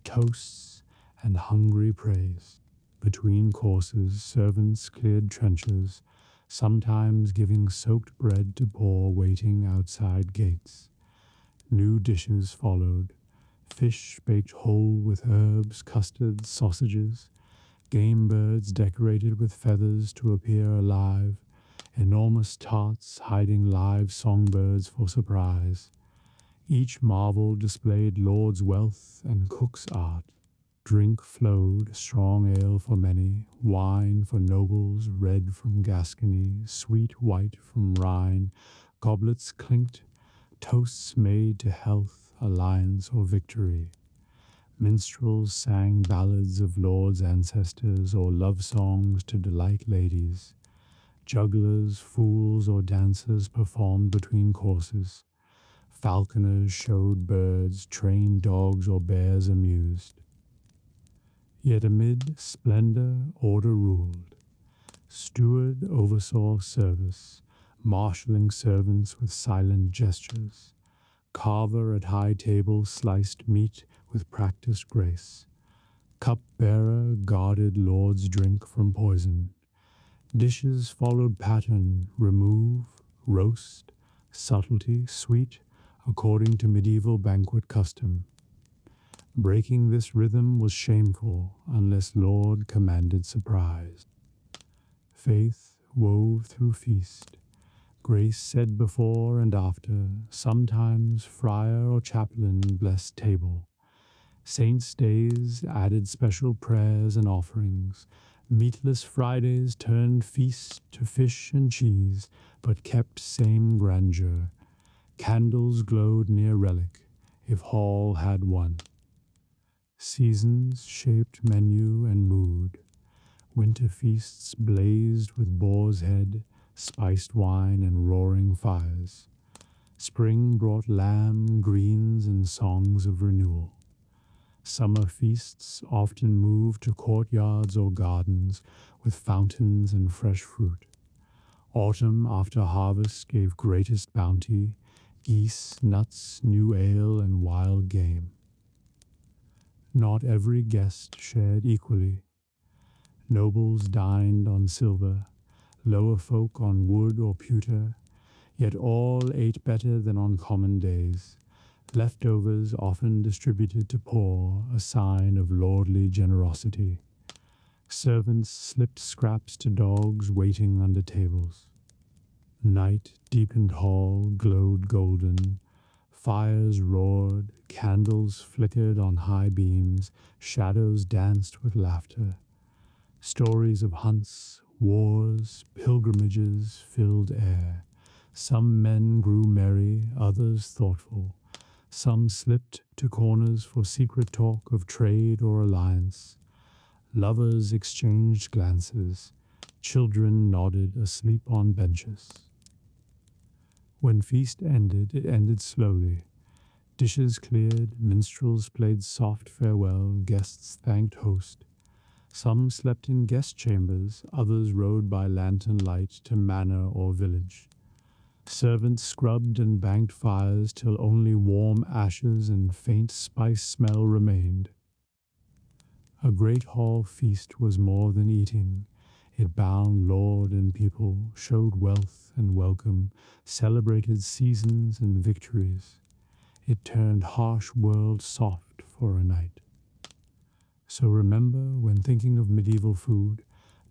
Speaker 1: toasts, and hungry praise. Between courses, servants cleared trenches, sometimes giving soaked bread to poor waiting outside gates. New dishes followed, fish baked whole with herbs, custards, sausages, game birds decorated with feathers to appear alive, enormous tarts hiding live songbirds for surprise. Each marvel displayed lord's wealth and cook's art. Drink flowed, strong ale for many, wine for nobles, red from Gascony, sweet white from Rhine, goblets clinked, toasts made to health, alliance, or victory. Minstrels sang ballads of lords' ancestors or love songs to delight ladies. Jugglers, fools, or dancers performed between courses. Falconers showed birds, trained dogs or bears amused. Yet amid splendor, order ruled. Steward oversaw service, marshalling servants with silent gestures. Carver at high table sliced meat with practiced grace. Cup-bearer guarded lord's drink from poison. Dishes followed pattern, remove, roast, subtlety, sweet, according to medieval banquet custom. Breaking this rhythm was shameful unless Lord commanded surprise. Faith wove through feast, grace said before and after, sometimes friar or chaplain blessed table. Saints' days added special prayers and offerings. Meatless Fridays turned feast to fish and cheese, but kept same grandeur. Candles glowed near relic, if hall had one. Seasons shaped menu and mood. Winter feasts blazed with boar's head, spiced wine, and roaring fires. Spring brought lamb, greens, and songs of renewal. Summer feasts often moved to courtyards or gardens with fountains and fresh fruit. Autumn after harvest gave greatest bounty, geese, nuts, new ale, and wild game. Not every guest shared equally. Nobles dined on silver, lower folk on wood or pewter, yet all ate better than on common days. Leftovers often distributed to poor, a sign of lordly generosity. Servants slipped scraps to dogs waiting under tables. Night deepened hall, glowed golden. Fires roared, candles flickered on high beams, shadows danced with laughter. Stories of hunts, wars, pilgrimages filled air. Some men grew merry, others thoughtful. Some slipped to corners for secret talk of trade or alliance. Lovers exchanged glances. Children nodded asleep on benches. When feast ended, it ended slowly. Dishes cleared, minstrels played soft farewell, guests thanked host. Some slept in guest chambers, others rode by lantern light to manor or village. Servants scrubbed and banked fires till only warm ashes and faint spice smell remained. A great hall feast was more than eating. It bound lord and people, showed wealth and welcome, celebrated seasons and victories. It turned harsh world soft for a night. So remember, when thinking of medieval food,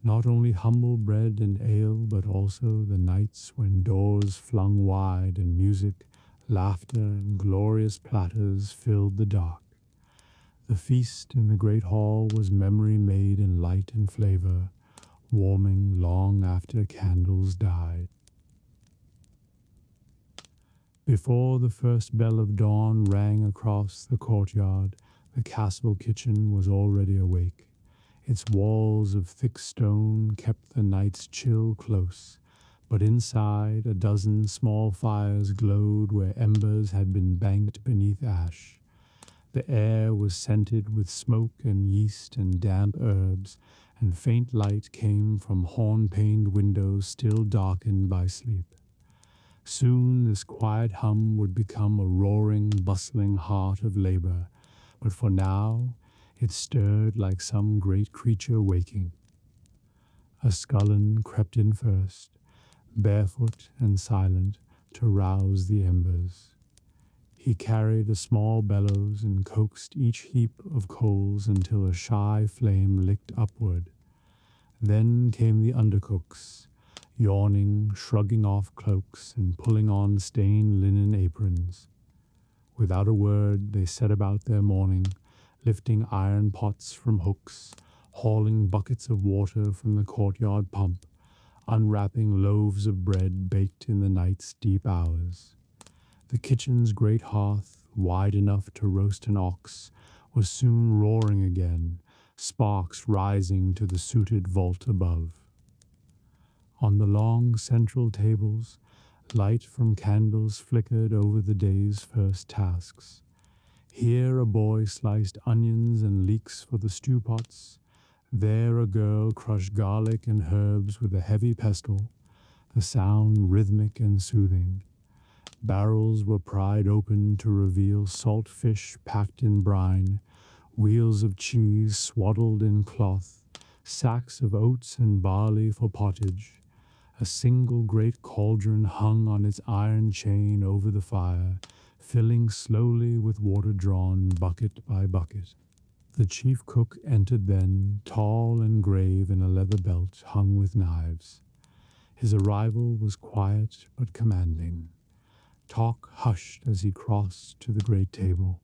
Speaker 1: Not only humble bread and ale, but also the nights when doors flung wide and music, laughter, and glorious platters filled the dark. The feast in the great hall was memory made in light and flavor, warming long after candles died. Before the first bell of dawn rang across the courtyard, the castle kitchen was already awake. Its walls of thick stone kept the night's chill close, but inside a dozen small fires glowed where embers had been banked beneath ash. The air was scented with smoke and yeast and damp herbs, and faint light came from horn-paned windows still darkened by sleep. Soon this quiet hum would become a roaring, bustling heart of labor, but for now it stirred like some great creature waking. A scullion crept in first, barefoot and silent, to rouse the embers. He carried a small bellows and coaxed each heap of coals until a shy flame licked upward. Then came the undercooks, yawning, shrugging off cloaks, and pulling on stained linen aprons. Without a word, they set about their morning, lifting iron pots from hooks, hauling buckets of water from the courtyard pump, unwrapping loaves of bread baked in the night's deep hours. The kitchen's great hearth, wide enough to roast an ox, was soon roaring again, sparks rising to the sooted vault above. On the long central tables, light from candles flickered over the day's first tasks. Here a boy sliced onions and leeks for the stew pots. There a girl crushed garlic and herbs with a heavy pestle, the sound rhythmic and soothing. Barrels were pried open to reveal salt fish packed in brine, wheels of cheese swaddled in cloth, sacks of oats and barley for pottage. A single great cauldron hung on its iron chain over the fire, filling slowly with water drawn bucket by bucket. The chief cook entered then, tall and grave in a leather belt hung with knives. His arrival was quiet but commanding. Talk hushed as he crossed to the great table.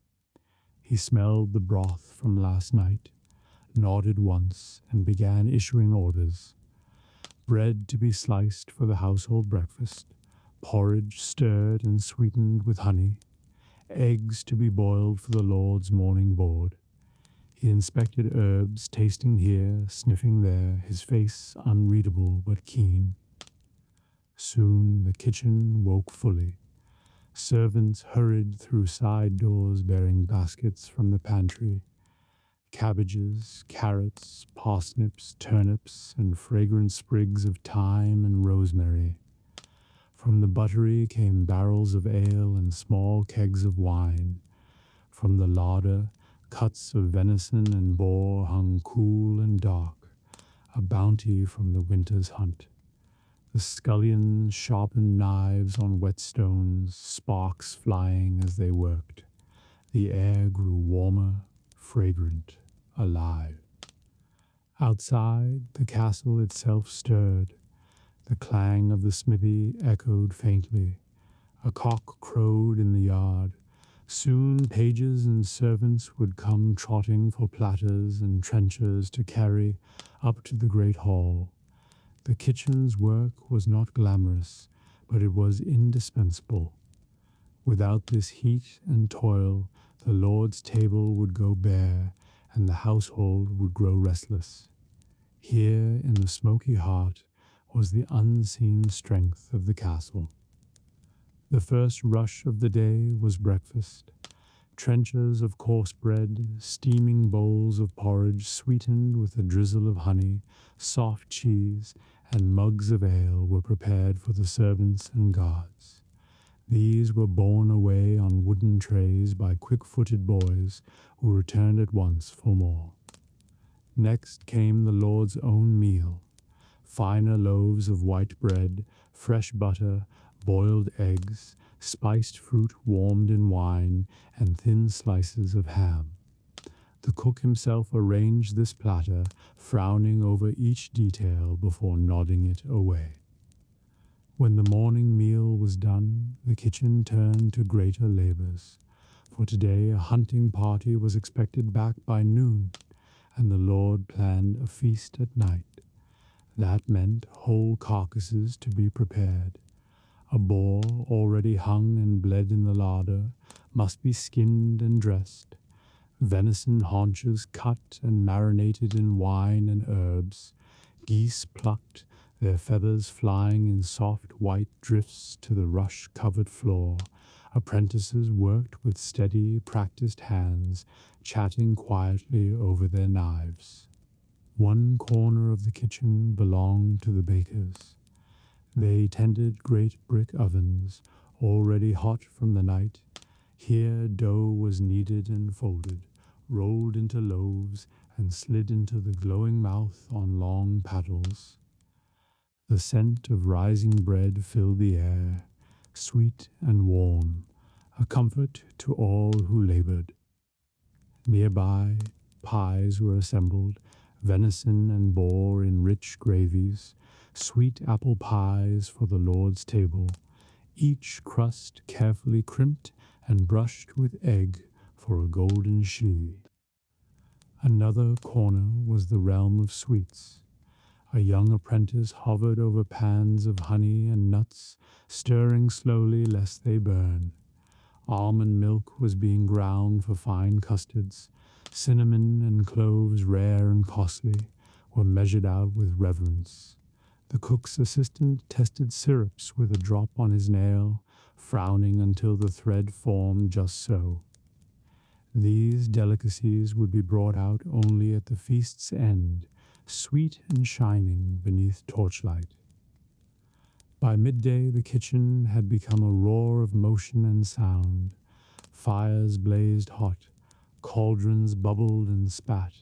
Speaker 1: He smelled the broth from last night, nodded once, and began issuing orders. Bread to be sliced for the household breakfast, porridge stirred and sweetened with honey, eggs to be boiled for the Lord's morning board. He inspected herbs, tasting here, sniffing there, his face unreadable but keen. Soon the kitchen woke fully. Servants hurried through side doors bearing baskets from the pantry. Cabbages, carrots, parsnips, turnips, and fragrant sprigs of thyme and rosemary. From the buttery came barrels of ale and small kegs of wine. From the larder, cuts of venison and boar hung cool and dark, a bounty from the winter's hunt. The scullions sharpened knives on whetstones, sparks flying as they worked. The air grew warmer, fragrant, alive. Outside, the castle itself stirred. The clang of the smithy echoed faintly. A cock crowed in the yard. Soon pages and servants would come trotting for platters and trenchers to carry up to the great hall. The kitchen's work was not glamorous, but it was indispensable. Without this heat and toil, the Lord's table would go bare, and the household would grow restless. Here, in the smoky heart, was the unseen strength of the castle. The first rush of the day was breakfast. Trenchers of coarse bread, steaming bowls of porridge sweetened with a drizzle of honey, soft cheese, and mugs of ale were prepared for the servants and guards. These were borne away on wooden trays by quick-footed boys who returned at once for more. Next came the Lord's own meal, finer loaves of white bread, fresh butter, boiled eggs, spiced fruit warmed in wine, and thin slices of ham. The cook himself arranged this platter, frowning over each detail before nodding it away. When the morning meal was done, the kitchen turned to greater labors. For today a hunting party was expected back by noon, and the Lord planned a feast at night. That meant whole carcasses to be prepared. A boar, already hung and bled in the larder, must be skinned and dressed. Venison haunches cut and marinated in wine and herbs. Geese plucked, their feathers flying in soft white drifts to the rush-covered floor. Apprentices worked with steady, practiced hands, chatting quietly over their knives. One corner of the kitchen belonged to the bakers. They tended great brick ovens, already hot from the night. Here dough was kneaded and folded, rolled into loaves, and slid into the glowing mouth on long paddles. The scent of rising bread filled the air, sweet and warm, a comfort to all who labored. Nearby, pies were assembled, venison and boar in rich gravies, sweet apple pies for the Lord's table, each crust carefully crimped and brushed with egg for a golden shee. Another corner was the realm of sweets. A young apprentice hovered over pans of honey and nuts, stirring slowly lest they burn. Almond milk was being ground for fine custards. Cinnamon and cloves, rare and costly, were measured out with reverence. The cook's assistant tested syrups with a drop on his nail, frowning until the thread formed just so. These delicacies would be brought out only at the feast's end, sweet and shining beneath torchlight. By midday the kitchen had become a roar of motion and sound. Fires blazed hot, cauldrons bubbled and spat,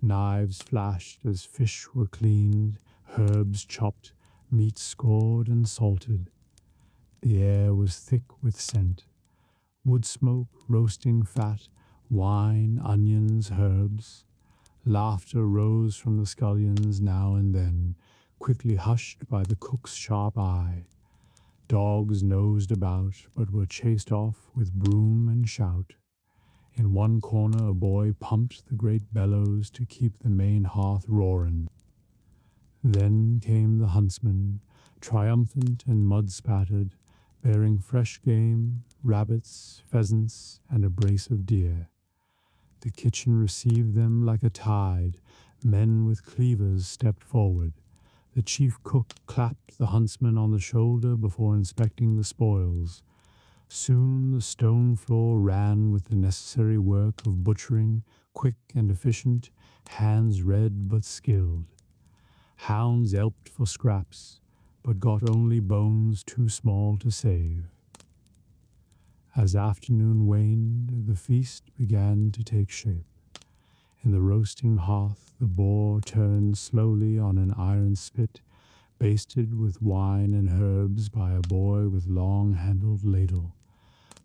Speaker 1: knives flashed as fish were cleaned, herbs chopped, meat scored and salted. The air was thick with scent. Wood smoke, roasting fat, wine, onions, herbs. Laughter rose from the scullions now and then, quickly hushed by the cook's sharp eye. Dogs nosed about, but were chased off with broom and shout. In one corner a boy pumped the great bellows to keep the main hearth roaring. Then came the huntsman, triumphant and mud-spattered, bearing fresh game, rabbits, pheasants, and a brace of deer. The kitchen received them like a tide. Men with cleavers stepped forward. The chief cook clapped the huntsman on the shoulder before inspecting the spoils. Soon the stone floor ran with the necessary work of butchering, quick and efficient, hands red but skilled. Hounds yelped for scraps, but got only bones too small to save. As afternoon waned, the feast began to take shape. In the roasting hearth, the boar turned slowly on an iron spit, basted with wine and herbs by a boy with long-handled ladle.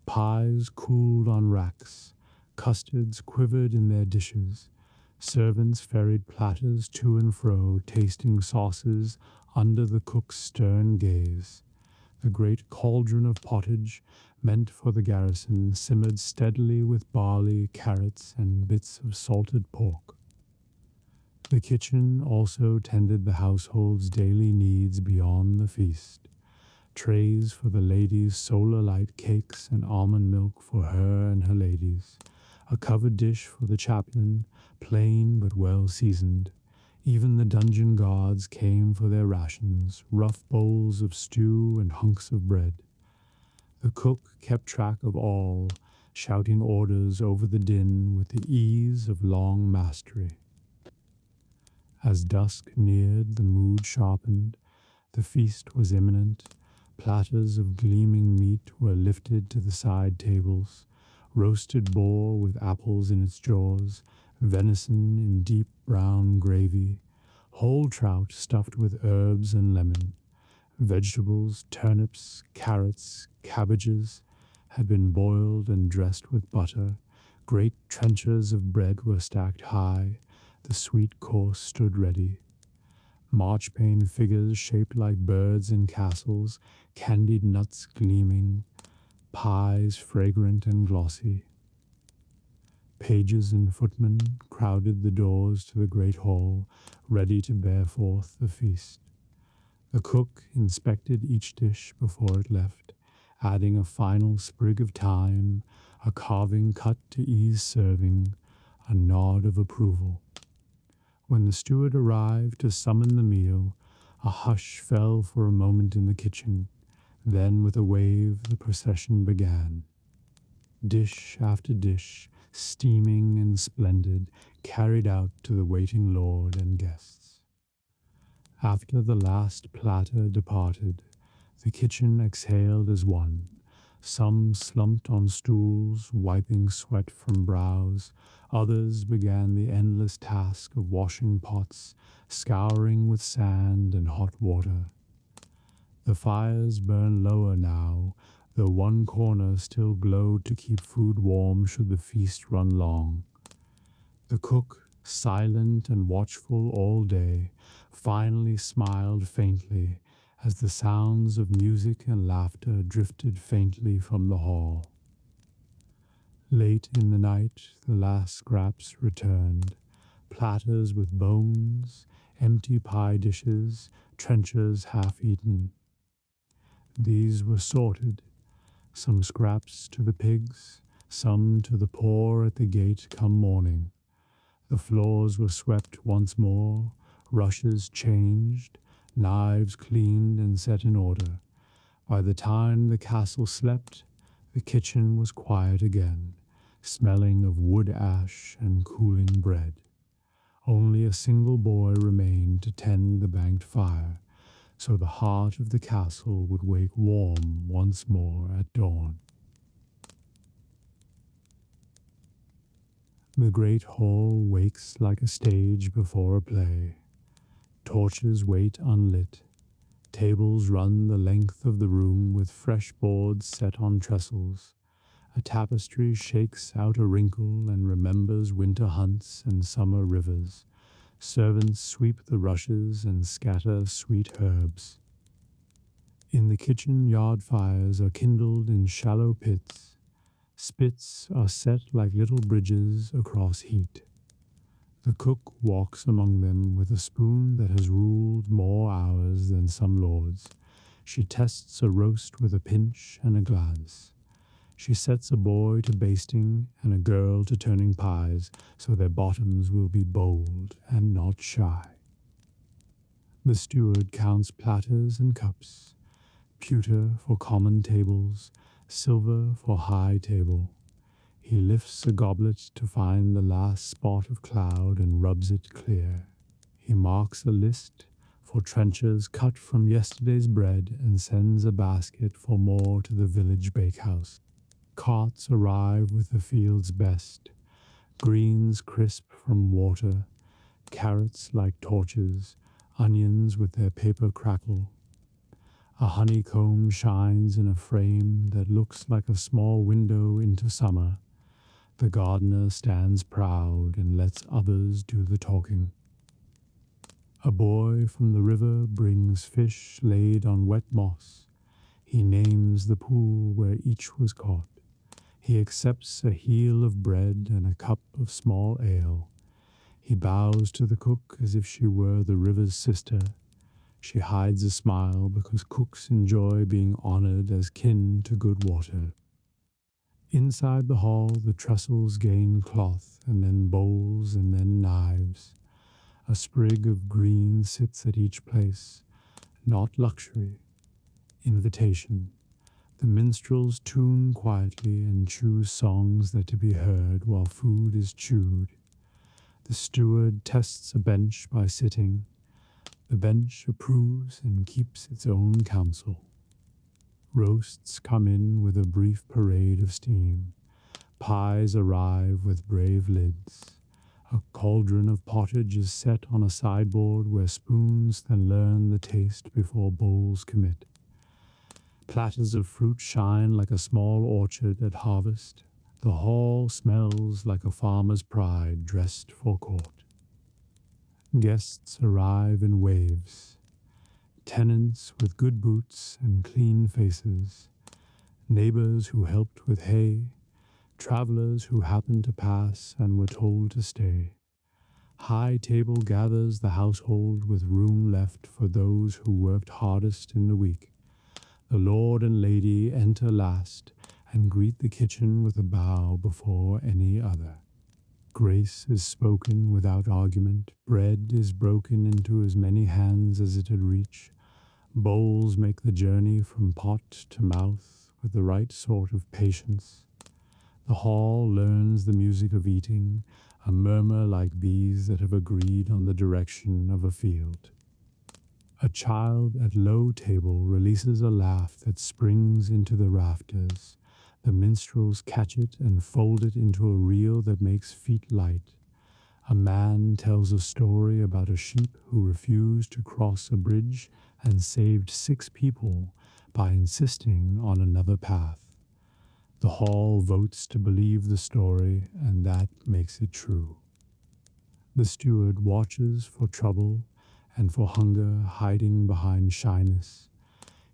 Speaker 1: Pies cooled on racks, custards quivered in their dishes. Servants ferried platters to and fro, tasting sauces under the cook's stern gaze. The great cauldron of pottage, meant for the garrison, simmered steadily with barley, carrots, and bits of salted pork. The kitchen also tended the household's daily needs beyond the feast. Trays for the ladies' solar light cakes and almond milk for her and her ladies. A covered dish for the chaplain, plain but well seasoned. Even the dungeon guards came for their rations, rough bowls of stew and hunks of bread. The cook kept track of all, shouting orders over the din with the ease of long mastery. As dusk neared, the mood sharpened. The feast was imminent. Platters of gleaming meat were lifted to the side tables. Roasted boar with apples in its jaws, venison in deep brown gravy, whole trout stuffed with herbs and lemon. Vegetables, turnips, carrots, cabbages had been boiled and dressed with butter. Great trenchers of bread were stacked high, the sweet course stood ready. Marchpane figures shaped like birds in castles, candied nuts gleaming, pies fragrant and glossy. Pages and footmen crowded the doors to the great hall, ready to bear forth the feast. The cook inspected each dish before it left, adding a final sprig of thyme, a carving cut to ease serving, a nod of approval. When the steward arrived to summon the meal, a hush fell for a moment in the kitchen. Then, with a wave, the procession began. Dish after dish, steaming and splendid, carried out to the waiting lord and guests. After the last platter departed, the kitchen exhaled as one. Some slumped on stools, wiping sweat from brows. Others began the endless task of washing pots, scouring with sand and hot water. The fires burned lower now, though one corner still glowed to keep food warm should the feast run long. The cook, silent and watchful all day, finally smiled faintly as the sounds of music and laughter drifted faintly from the hall. Late in the night, the last scraps returned, platters with bones, empty pie dishes, trenchers half-eaten. These were sorted, some scraps to the pigs, some to the poor at the gate come morning. The floors were swept once more, rushes changed, knives cleaned and set in order. By the time the castle slept, the kitchen was quiet again, smelling of wood ash and cooling bread. Only a single boy remained to tend the banked fire, so the heart of the castle would wake warm once more at dawn. The great hall wakes like a stage before a play. Torches wait unlit. Tables run the length of the room with fresh boards set on trestles. A tapestry shakes out a wrinkle and remembers winter hunts and summer rivers. Servants sweep the rushes and scatter sweet herbs. In the kitchen, yard fires are kindled in shallow pits. Spits are set like little bridges across heat. The cook walks among them with a spoon that has ruled more hours than some lords. She tests a roast with a pinch and a glance. She sets a boy to basting and a girl to turning pies, so their bottoms will be bold and not shy. The steward counts platters and cups, pewter for common tables, silver for high table. He lifts a goblet to find the last spot of cloud and rubs it clear. He marks a list for trenchers cut from yesterday's bread and sends a basket for more to the village bakehouse. Carts arrive with the field's best, greens crisp from water, carrots like torches, onions with their paper crackle. A honeycomb shines in a frame that looks like a small window into summer. The gardener stands proud and lets others do the talking. A boy from the river brings fish laid on wet moss. He names the pool where each was caught. He accepts a heel of bread and a cup of small ale. He bows to the cook as if she were the river's sister. She hides a smile because cooks enjoy being honored as kin to good water. Inside the hall, the trestles gain cloth, and then bowls, and then knives. A sprig of green sits at each place, not luxury, invitation. The minstrels tune quietly and choose songs that are to be heard while food is chewed. The steward tests a bench by sitting. The bench approves and keeps its own counsel. Roasts come in with a brief parade of steam. Pies arrive with brave lids. A cauldron of pottage is set on a sideboard where spoons can learn the taste before bowls commit. Platters of fruit shine like a small orchard at harvest. The hall smells like a farmer's pride dressed for court. Guests arrive in waves. Tenants with good boots and clean faces. Neighbors who helped with hay. Travelers who happened to pass and were told to stay. High table gathers the household with room left for those who worked hardest in the week. The lord and lady enter last and greet the kitchen with a bow before any other. Grace is spoken without argument. Bread is broken into as many hands as it'll reach. Bowls make the journey from pot to mouth with the right sort of patience. The hall learns the music of eating, a murmur like bees that have agreed on the direction of a field. A child at low table releases a laugh that springs into the rafters. The minstrels catch it and fold it into a reel that makes feet light. A man tells a story about a sheep who refused to cross a bridge and saved 6 people by insisting on another path. The hall votes to believe the story, and that makes it true. The steward watches for trouble and for hunger hiding behind shyness.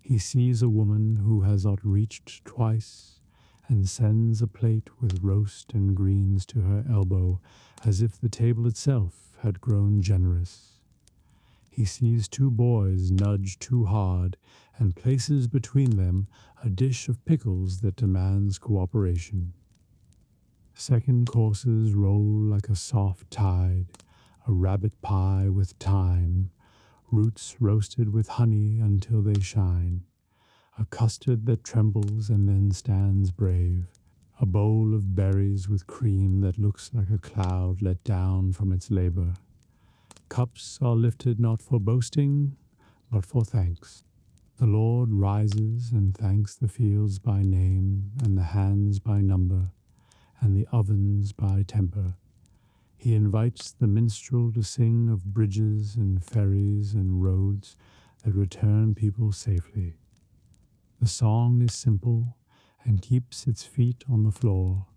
Speaker 1: He sees a woman who has outreached twice and sends a plate with roast and greens to her elbow as if the table itself had grown generous. He sees 2 boys nudge too hard and places between them a dish of pickles that demands cooperation. Second courses roll like a soft tide, a rabbit pie with thyme, roots roasted with honey until they shine, a custard that trembles and then stands brave, a bowl of berries with cream that looks like a cloud let down from its labor. Cups are lifted not for boasting, but for thanks. The Lord rises and thanks the fields by name, and the hands by number, and the ovens by temper. He invites the minstrel to sing of bridges and ferries and roads that return people safely. The song is simple and keeps its feet on the floor.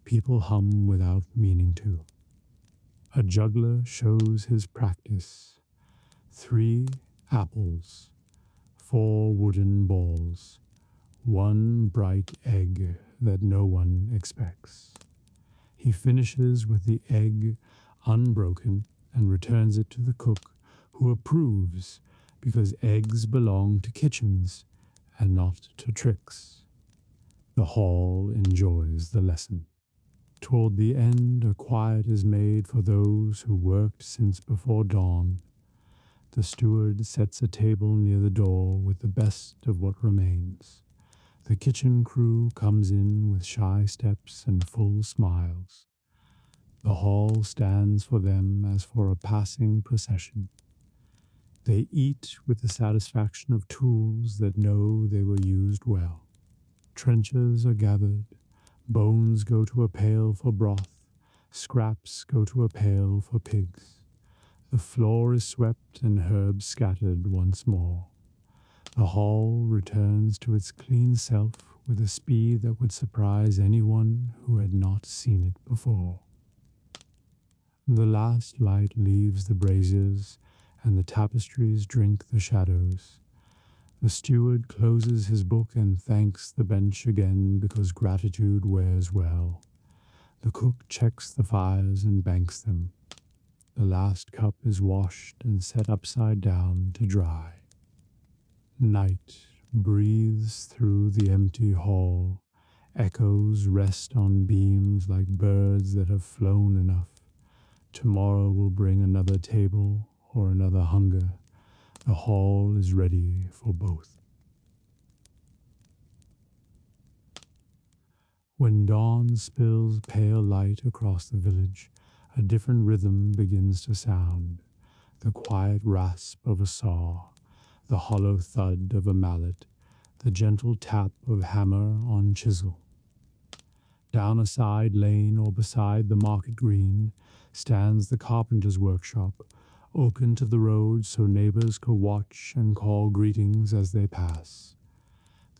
Speaker 1: People hum without meaning to. A juggler shows his practice. 3 apples, 4 wooden balls, 1 bright egg that no one expects. He finishes with the egg unbroken and returns it to the cook, who approves because eggs belong to kitchens and not to tricks. The hall enjoys the lesson. Toward the end, a quiet is made for those who worked since before dawn. The steward sets a table near the door with the best of what remains. The kitchen crew comes in with shy steps and full smiles. The hall stands for them as for a passing procession. They eat with the satisfaction of tools that know they were used well. Trenchers are gathered. Bones go to a pail for broth. Scraps go to a pail for pigs. The floor is swept and herbs scattered once more. The hall returns to its clean self with a speed that would surprise anyone who had not seen it before. The last light leaves the braziers, and the tapestries drink the shadows. The steward closes his book and thanks the bench again because gratitude wears well. The cook checks the fires and banks them. The last cup is washed and set upside down to dry. Night breathes through the empty hall. Echoes rest on beams like birds that have flown enough. Tomorrow will bring another table or another hunger. The hall is ready for both. When dawn spills pale light across the village, a different rhythm begins to sound. The quiet rasp of a saw, the hollow thud of a mallet, the gentle tap of hammer on chisel. Down a side lane or beside the market green stands the carpenter's workshop, open to the road so neighbors could watch and call greetings as they pass.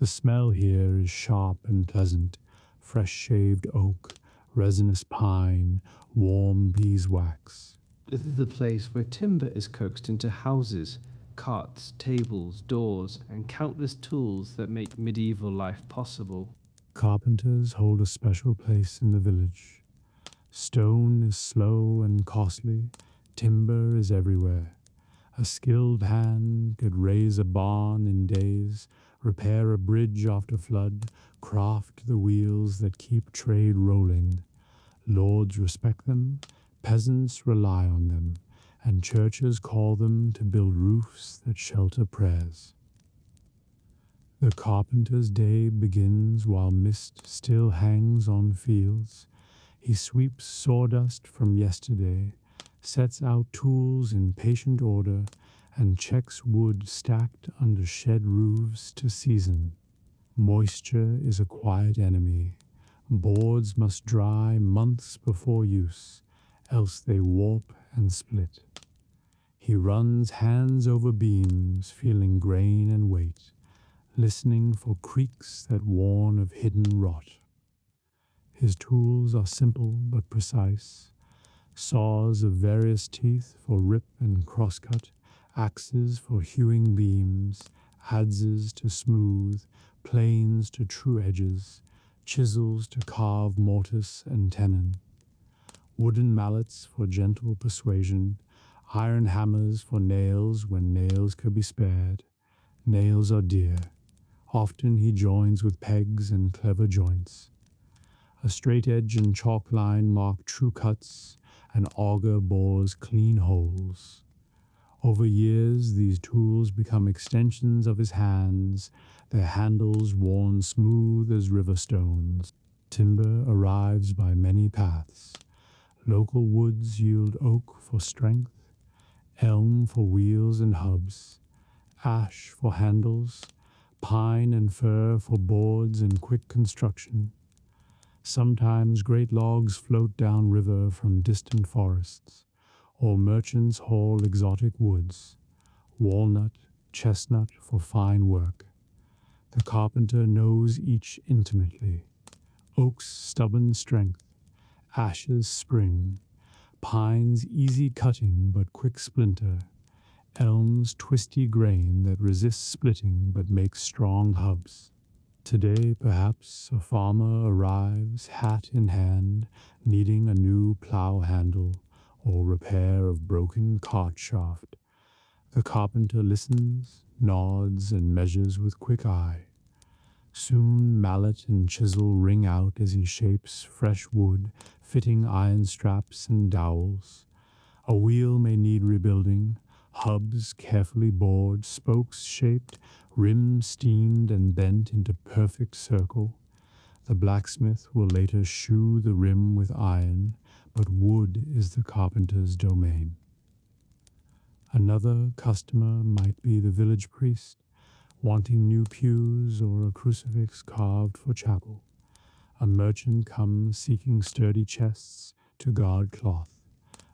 Speaker 1: The smell here is sharp and pleasant, fresh-shaved oak, resinous pine, warm beeswax.
Speaker 2: This is the place where timber is coaxed into houses, carts, tables, doors, and countless tools that make medieval life possible.
Speaker 1: Carpenters hold a special place in the village. Stone is slow and costly, timber is everywhere. A skilled hand could raise a barn in days, repair a bridge after flood, craft the wheels that keep trade rolling. Lords respect them, peasants rely on them, and churches call them to build roofs that shelter prayers. The carpenter's day begins while mist still hangs on fields. He sweeps sawdust from yesterday, sets out tools in patient order, and checks wood stacked under shed roofs to season. Moisture is a quiet enemy. Boards must dry months before use, else they warp and split. He runs hands over beams, feeling grain and weight, listening for creaks that warn of hidden rot. His tools are simple but precise. Saws of various teeth for rip and crosscut, axes for hewing beams, adzes to smooth, planes to true edges, chisels to carve mortise and tenon, wooden mallets for gentle persuasion, iron hammers for nails when nails could be spared. Nails are dear. Often he joins with pegs and clever joints. A straight edge and chalk line mark true cuts, an auger bores clean holes. Over years, these tools become extensions of his hands, their handles worn smooth as river stones. Timber arrives by many paths. Local woods yield oak for strength, elm for wheels and hubs, ash for handles, pine and fir for boards and quick construction. Sometimes great logs float down river from distant forests, or merchants haul exotic woods, walnut, chestnut for fine work. The carpenter knows each intimately. Oak's stubborn strength, ash's spring, pine's easy cutting but quick splinter, elm's twisty grain that resists splitting but makes strong hubs. Today, perhaps, a farmer arrives, hat in hand, needing a new plow handle or repair of broken cart shaft. The carpenter listens, nods, and measures with quick eye. Soon mallet and chisel ring out as he shapes fresh wood, fitting iron straps and dowels. A wheel may need rebuilding, hubs carefully bored, spokes shaped, rims steamed and bent into perfect circle. The blacksmith will later shoe the rim with iron, but wood is the carpenter's domain. Another customer might be the village priest, wanting new pews or a crucifix carved for chapel. A merchant comes seeking sturdy chests to guard cloth.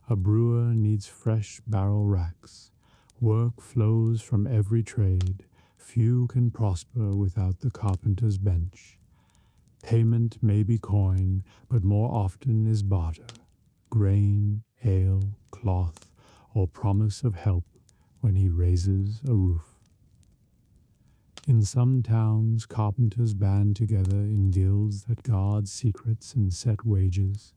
Speaker 1: A brewer needs fresh barrel racks. Work flows from every trade. Few can prosper without the carpenter's bench. Payment may be coin, but more often is barter. Grain, ale, cloth, or promise of help when he raises a roof. In some towns, carpenters band together in guilds that guard secrets and set wages.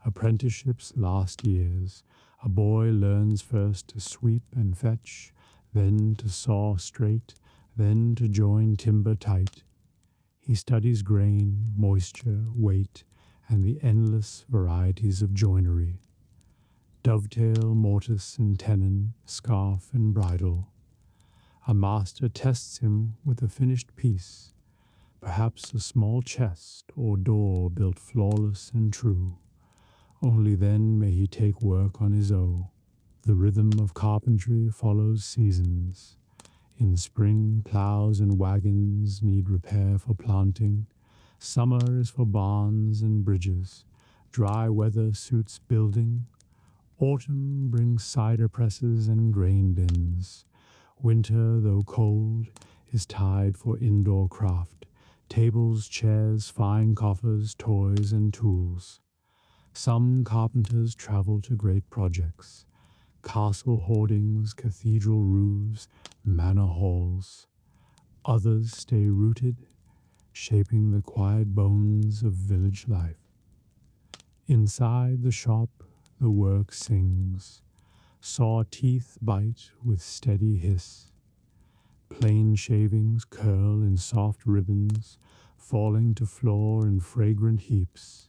Speaker 1: Apprenticeships last years. A boy learns first to sweep and fetch, then to saw straight, then to join timber tight. He studies grain, moisture, weight, and the endless varieties of joinery. Dovetail, mortise and tenon, scarf and bridle. A master tests him with a finished piece, perhaps a small chest or door built flawless and true. Only then may he take work on his own. The rhythm of carpentry follows seasons. In spring, plows and wagons need repair for planting. Summer is for barns and bridges. Dry weather suits building. Autumn brings cider presses and grain bins. Winter, though cold, is tied for indoor craft, Tables, chairs, fine coffers, toys, and tools. Some carpenters travel to great projects, castle hoardings, cathedral roofs, manor halls. Others stay rooted, shaping the quiet bones of village life. Inside the shop, the work sings. Saw teeth bite with steady hiss. Plain shavings curl in soft ribbons, falling to floor in fragrant heaps.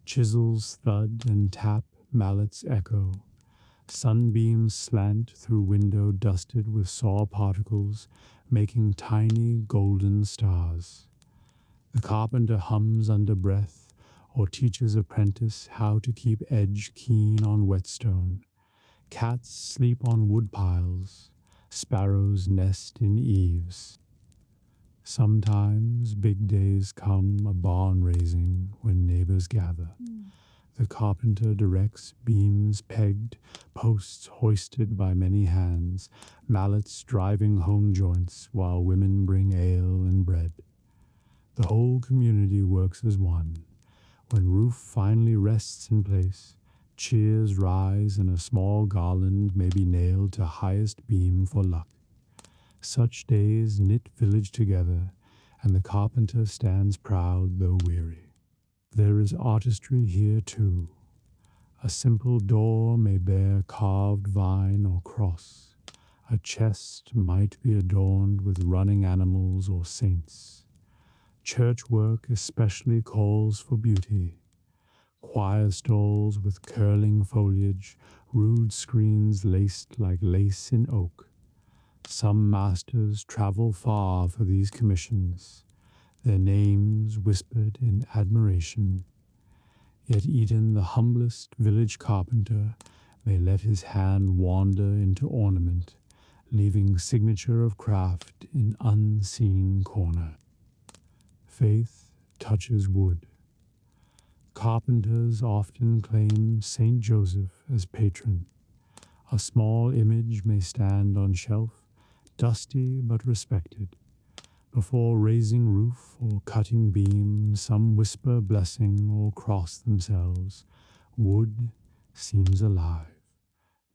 Speaker 1: Chisels thud and tap, mallets echo. Sunbeams slant through window dusted with saw particles, making tiny golden stars. The carpenter hums under breath or teaches apprentice how to keep edge keen on whetstone. Cats sleep on wood piles. Sparrows nest in eaves. Sometimes big days come, a barn raising when neighbors gather. The carpenter directs beams pegged, posts hoisted by many hands, mallets driving home joints while women bring ale and bread. The whole community works as one. When roof finally rests in place, cheers rise and a small garland may be nailed to highest beam for luck. Such days knit village together, and the carpenter stands proud though weary. There is artistry here too. A simple door may bear carved vine or cross. A chest might be adorned with running animals or saints. Church work especially calls for beauty. Choir stalls with curling foliage, rude screens laced like lace in oak. Some masters travel far for these commissions, their names whispered in admiration. Yet even the humblest village carpenter may let his hand wander into ornament, leaving signature of craft in unseen corner. Faith touches wood. Carpenters often claim Saint Joseph as patron. A small image may stand on shelf, dusty but respected. Before raising roof or cutting beam, some whisper blessing or cross themselves. Wood seems alive.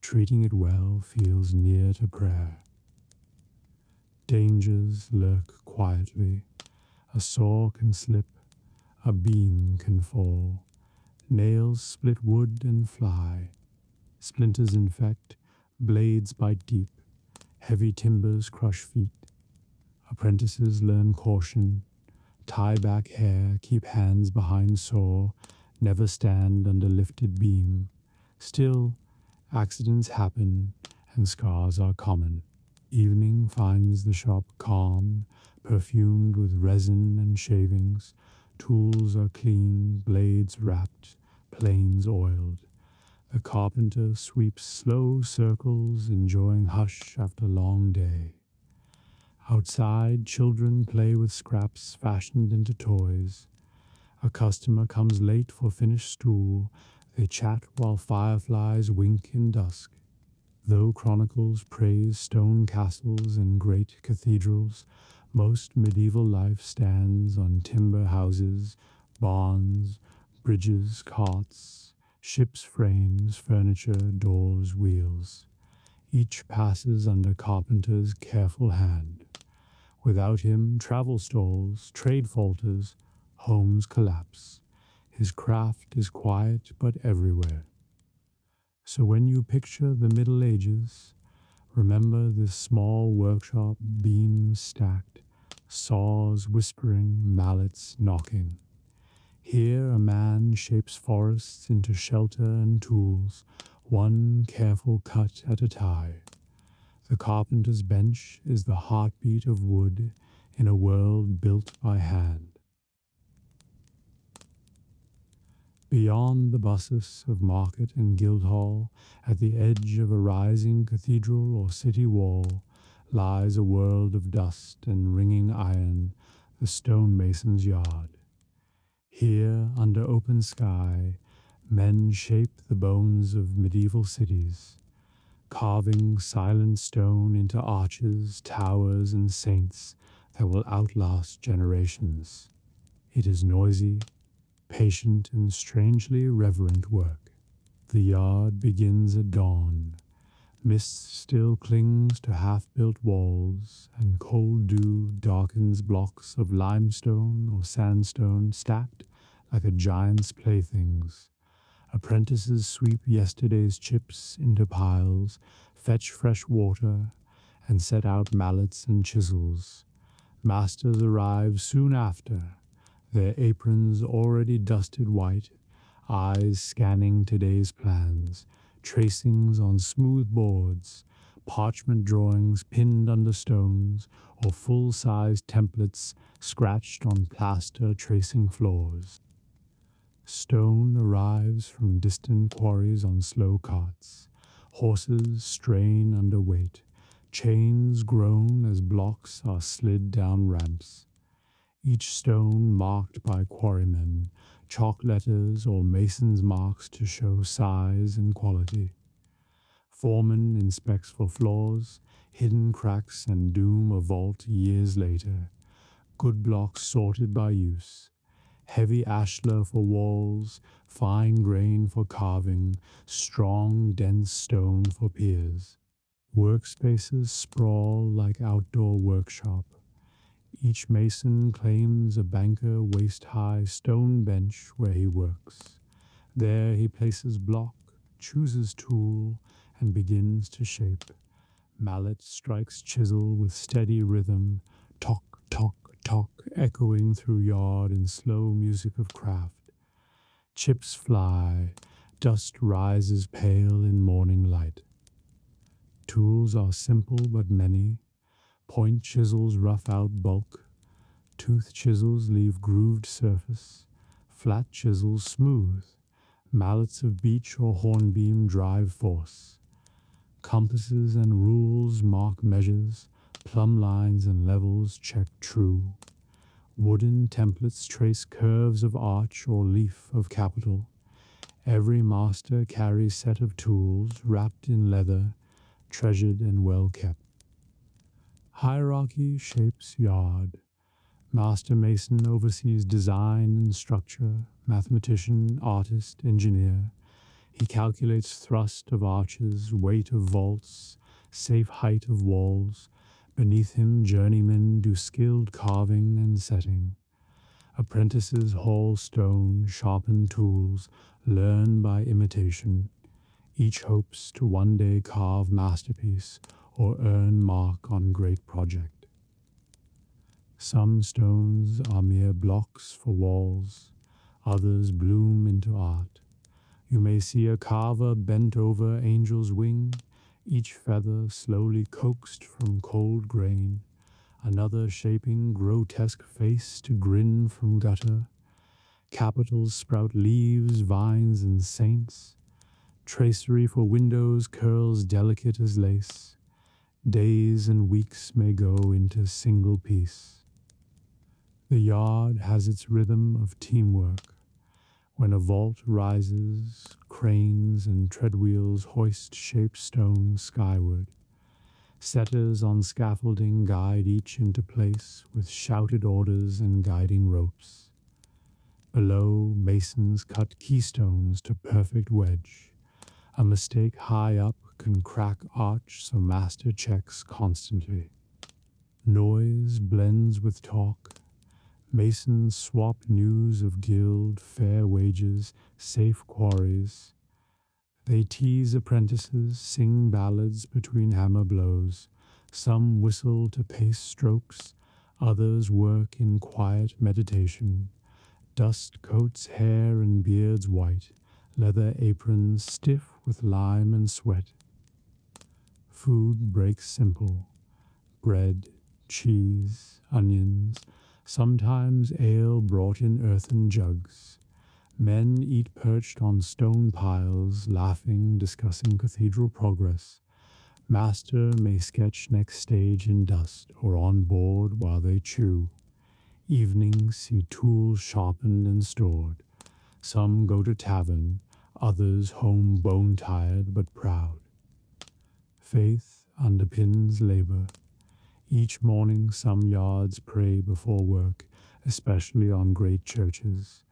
Speaker 1: Treating it well feels near to prayer. Dangers lurk quietly. A saw can slip. A beam can fall. Nails split wood and fly. Splinters infect. Blades bite deep. Heavy timbers crush feet. Apprentices learn caution. Tie back hair. Keep hands behind saw. Never stand under lifted beam. Still, accidents happen and scars are common. Evening finds the shop calm, perfumed with resin and shavings. Tools are clean, blades wrapped, planes oiled. The carpenter sweeps slow circles, enjoying hush after long day. Outside, children play with scraps fashioned into toys. A customer comes late for finished stool. They chat while fireflies wink in dusk. Though chronicles praise stone castles and great cathedrals, most medieval life stands on timber houses, barns, bridges, carts, ships' frames, furniture, doors, wheels. Each passes under carpenter's careful hand. Without him, travel stalls, trade falters, homes collapse. His craft is quiet but everywhere. So when you picture the Middle Ages, remember this small workshop, beams stacked, saws whispering, mallets knocking. Here a man shapes forests into shelter and tools, one careful cut at a time. The carpenter's bench is the heartbeat of wood in a world built by hand. Beyond the buses of market and guildhall, at the edge of a rising cathedral or city wall, lies a world of dust and ringing iron, the stonemason's yard. Here, under open sky, men shape the bones of medieval cities, carving silent stone into arches, towers, and saints that will outlast generations. It is noisy, patient, and strangely reverent work. The yard begins at dawn. Mist still clings to half-built walls, and cold dew darkens blocks of limestone or sandstone stacked like a giant's playthings. Apprentices sweep yesterday's chips into piles, fetch fresh water, and set out mallets and chisels. Masters arrive soon after, their aprons already dusted white, eyes scanning today's plans, tracings on smooth boards, parchment drawings pinned under stones, or full-size templates scratched on plaster tracing floors. Stone arrives from distant quarries on slow carts. Horses strain under weight. Chains groan as blocks are slid down ramps. Each stone marked by quarrymen, chalk letters or mason's marks to show size and quality. Foreman inspects for flaws, hidden cracks, and doom a vault years later. Good blocks sorted by use. Heavy ashlar for walls, fine grain for carving, strong, dense stone for piers. Workspaces sprawl like outdoor workshop. Each mason claims a banker waist-high stone bench where he works. There he places block, chooses tool, and begins to shape. Mallet strikes chisel with steady rhythm, tock, tock, tock, echoing through yard in slow music of craft. Chips fly, dust rises pale in morning light. Tools are simple but many. Point chisels rough out bulk. Tooth chisels leave grooved surface. Flat chisels smooth. Mallets of beech or hornbeam drive force. Compasses and rules mark measures. Plumb lines and levels check true. Wooden templates trace curves of arch or leaf of capital. Every master carries set of tools wrapped in leather, treasured and well kept. Hierarchy shapes yard. Master mason oversees design and structure, mathematician, artist, engineer. He calculates thrust of arches, weight of vaults, safe height of walls. Beneath him, journeymen do skilled carving and setting. Apprentices haul stone, sharpen tools, learn by imitation. Each hopes to one day carve masterpiece or earn mark on great project. Some stones are mere blocks for walls, others bloom into art. You may see a carver bent over angel's wing, each feather slowly coaxed from cold grain, another shaping grotesque face to grin from gutter. Capitals sprout leaves, vines, and saints. Tracery for windows curls delicate as lace. Days and weeks may go into single piece. The yard has its rhythm of teamwork. When a vault rises, cranes and treadwheels hoist shaped stones skyward. Setters on scaffolding guide each into place with shouted orders and guiding ropes. Below, masons cut keystones to perfect wedge. A mistake high up can crack arch, so master checks constantly. Noise blends with talk. Masons swap news of guild, fair wages, safe quarries. They tease apprentices, sing ballads between hammer blows. Some whistle to pace strokes, others work in quiet meditation. Dust coats hair and beards white, leather aprons stiff with lime and sweat. Food breaks simple. Bread, cheese, onions, sometimes ale brought in earthen jugs. Men eat perched on stone piles, laughing, discussing cathedral progress. Master may sketch next stage in dust or on board while they chew. Evenings see tools sharpened and stored. Some go to tavern, others home bone-tired but proud. Faith underpins labor. Each morning some yards pray before work, especially on great churches.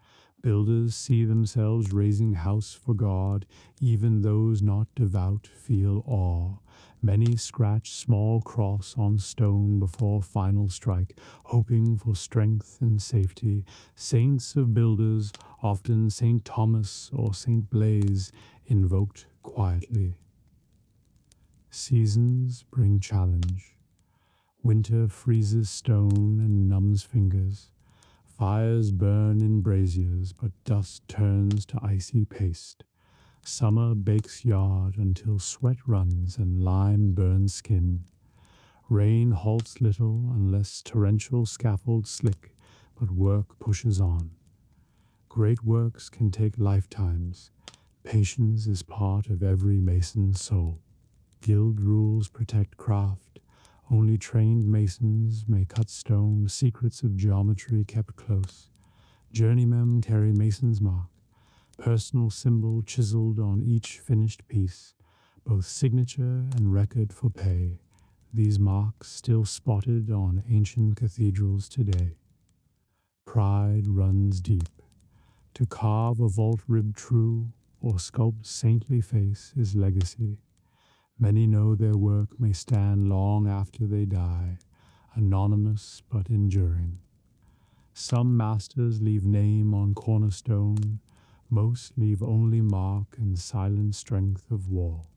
Speaker 1: Builders see themselves raising house for God. Even those not devout feel awe. Many scratch small cross on stone before final strike, hoping for strength and safety. Saints of builders, often St. Thomas or St. Blaise, invoked quietly. Seasons bring challenge. Winter freezes stone and numbs fingers. Fires burn in braziers, but dust turns to icy paste. Summer bakes yard until sweat runs and lime burns skin. Rain halts little unless torrential scaffolds slick, but work pushes on. Great works can take lifetimes. Patience is part of every mason's soul. Guild rules protect craft. Only trained masons may cut stone, secrets of geometry kept close. Journeymen carry mason's mark, personal symbol chiseled on each finished piece, both signature and record for pay. These marks still spotted on ancient cathedrals today. Pride runs deep. To carve a vault rib true or sculpt saintly face is legacy. Many know their work may stand long after they die, anonymous but enduring. Some masters leave name on cornerstone, most leave only mark and silent strength of wall.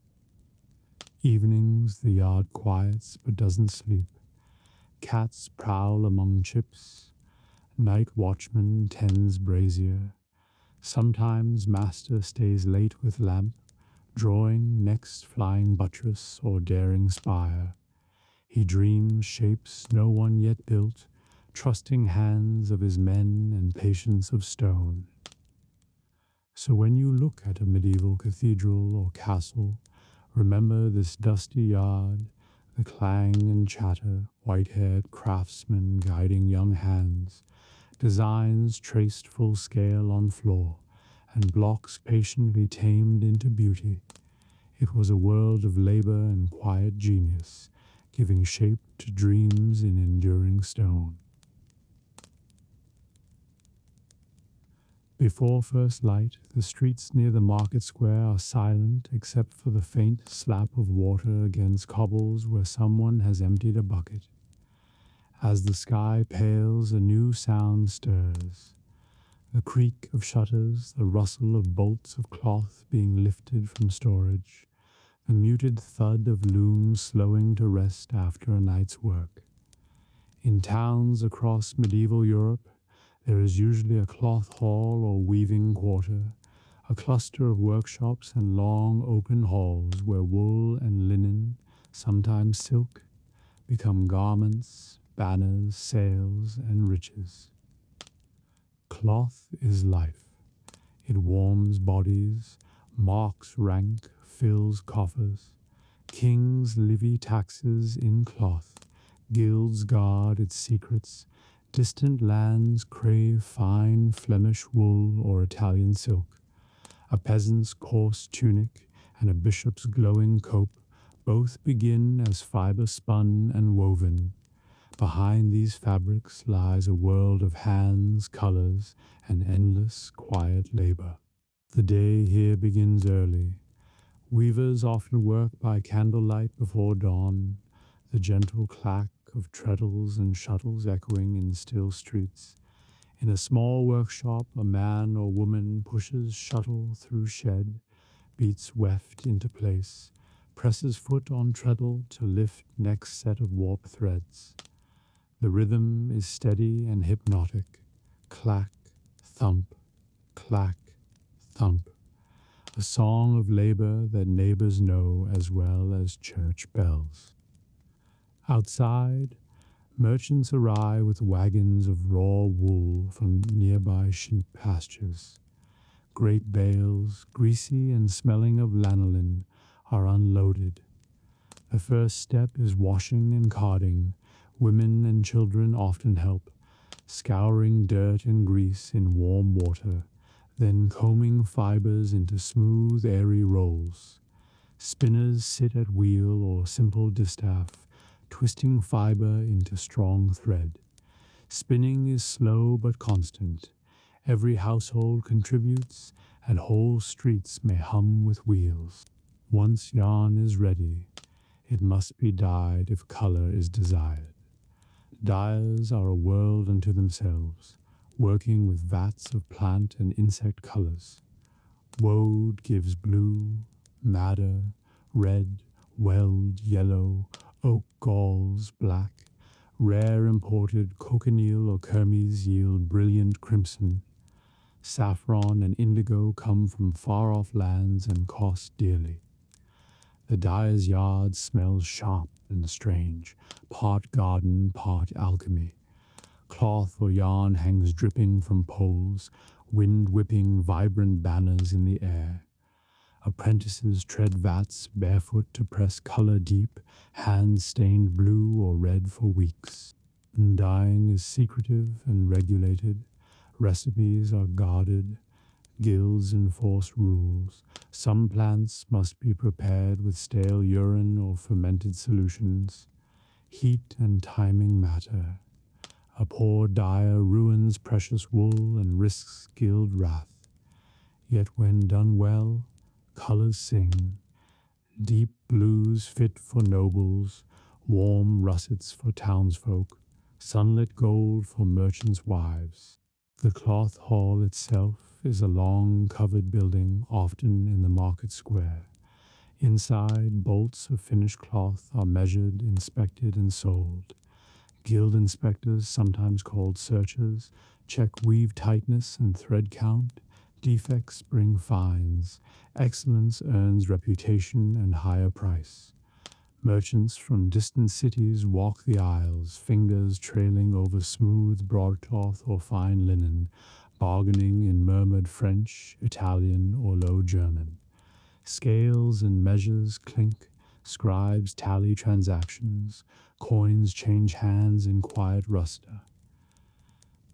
Speaker 1: Evenings the yard quiets but doesn't sleep. Cats prowl among chips. Night watchman tends brazier. Sometimes master stays late with lamp, drawing next flying buttress or daring spire. He dreams shapes no one yet built, trusting hands of his men and patience of stone. So when you look at a medieval cathedral or castle, remember this dusty yard, the clang and chatter, white-haired craftsmen guiding young hands, designs traced full scale on floor, and blocks patiently tamed into beauty. It was a world of labor and quiet genius, giving shape to dreams in enduring stone. Before first light, the streets near the market square are silent except for the faint slap of water against cobbles where someone has emptied a bucket. As the sky pales, a new sound stirs. The creak of shutters, the rustle of bolts of cloth being lifted from storage, the muted thud of looms slowing to rest after a night's work. In towns across medieval Europe, there is usually a cloth hall or weaving quarter, a cluster of workshops and long open halls where wool and linen, sometimes silk, become garments, banners, sails, and riches. Cloth is life. It warms bodies, marks rank, fills coffers. Kings levy taxes in cloth. Guilds guard its secrets. Distant lands crave fine Flemish wool or Italian silk. A peasant's coarse tunic and a bishop's glowing cope both begin as fiber spun and woven. Behind these fabrics lies a world of hands, colors, and endless quiet labor. The day here begins early. Weavers often work by candlelight before dawn, the gentle clack of treadles and shuttles echoing in still streets. In a small workshop, a man or woman pushes shuttle through shed, beats weft into place, presses foot on treadle to lift next set of warp threads. The rhythm is steady and hypnotic. Clack, thump, clack, thump. A song of labor that neighbors know as well as church bells. Outside, merchants arrive with wagons of raw wool from nearby sheep pastures. Great bales, greasy and smelling of lanolin, are unloaded. The first step is washing and carding. Women and children often help, scouring dirt and grease in warm water, then combing fibers into smooth, airy rolls. Spinners sit at wheel or simple distaff, twisting fiber into strong thread. Spinning is slow but constant. Every household contributes, and whole streets may hum with wheels. Once yarn is ready, it must be dyed if color is desired. Dyers are a world unto themselves, working with vats of plant and insect colors. Woad gives blue, madder, red, weld, yellow, oak galls, black. Rare imported cochineal or kermes yield brilliant crimson. Saffron and indigo come from far-off lands and cost dearly. The dyer's yard smells sharp and strange, part garden, part alchemy. Cloth or yarn hangs dripping from poles, wind whipping vibrant banners in the air. Apprentices tread vats barefoot to press color deep, hands stained blue or red for weeks. Dyeing is secretive and regulated. Recipes are guarded. Guilds enforce rules. Some plants must be prepared with stale urine or fermented solutions. Heat and timing matter. A poor dyer ruins precious wool and risks guild wrath. Yet when done well, colors sing. Deep blues fit for nobles, warm russets for townsfolk, sunlit gold for merchants' wives. The cloth hall itself is a long covered building, often in the market square. Inside, bolts of finished cloth are measured, inspected, and sold. Guild inspectors, sometimes called searchers, check weave tightness and thread count. Defects bring fines. Excellence earns reputation and higher price. Merchants from distant cities walk the aisles, fingers trailing over smooth broadcloth or fine linen, bargaining in murmured French, Italian, or Low German. Scales and measures clink, scribes tally transactions, coins change hands in quiet ruster.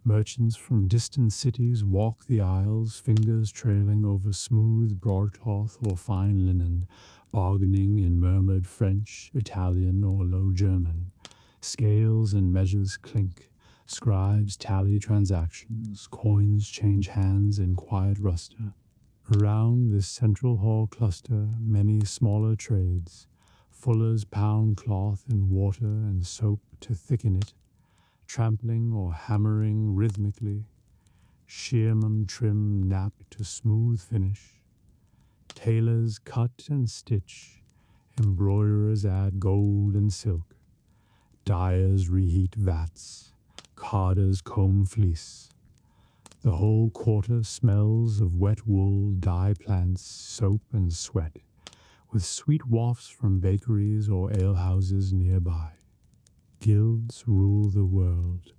Speaker 1: Merchants from distant cities walk the aisles, fingers trailing over smooth broadcloth or fine linen, bargaining in murmured French, Italian, or Low German. Scales and measures clink, scribes tally transactions, coins change hands in quiet ruster. Around this central hall cluster many smaller trades. Fullers pound cloth in water and soap to thicken it, trampling or hammering rhythmically. Shearmen trim nap to smooth finish. Tailors cut and stitch. Embroiderers add gold and silk. Dyers reheat vats. Carders comb fleece. The whole quarter smells of wet wool, dye plants, soap, and sweat, with sweet wafts from bakeries or alehouses nearby. Guilds rule the world.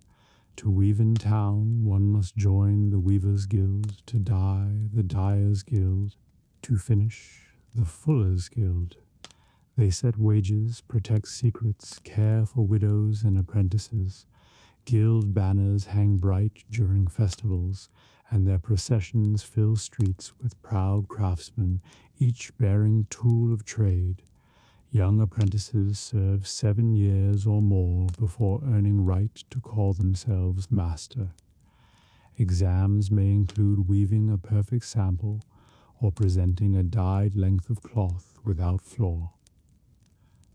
Speaker 1: To weave in town, one must join the Weavers' Guild. To dye, the Dyers' Guild. To finish, the Fullers' Guild. They set wages, protect secrets, care for widows and apprentices. Guild banners hang bright during festivals, and their processions fill streets with proud craftsmen, each bearing tool of trade. Young apprentices serve 7 years or more before earning right to call themselves master. Exams may include weaving a perfect sample or presenting a dyed length of cloth without flaw.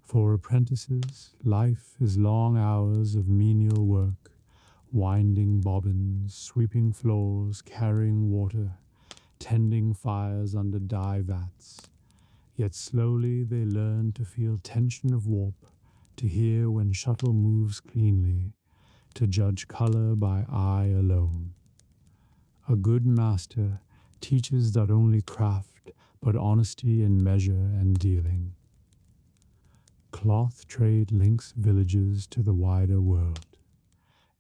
Speaker 1: For apprentices, life is long hours of menial work, winding bobbins, sweeping floors, carrying water, tending fires under dye vats. Yet slowly they learn to feel tension of warp, to hear when shuttle moves cleanly, to judge color by eye alone. A good master teaches not only craft, but honesty in measure and dealing. Cloth trade links villages to the wider world.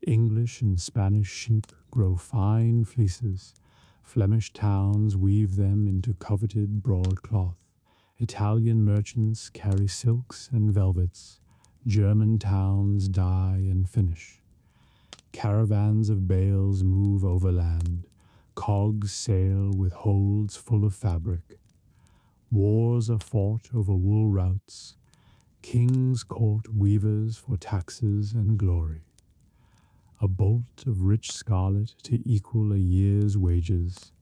Speaker 1: English and Spanish sheep grow fine fleeces. Flemish towns weave them into coveted broadcloth. Italian merchants carry silks and velvets. German towns dye and finish. Caravans of bales move overland. Cogs sail with holds full of fabric. Wars are fought over wool routes. Kings court weavers for taxes and glory. A bolt of rich scarlet to equal a year's wages.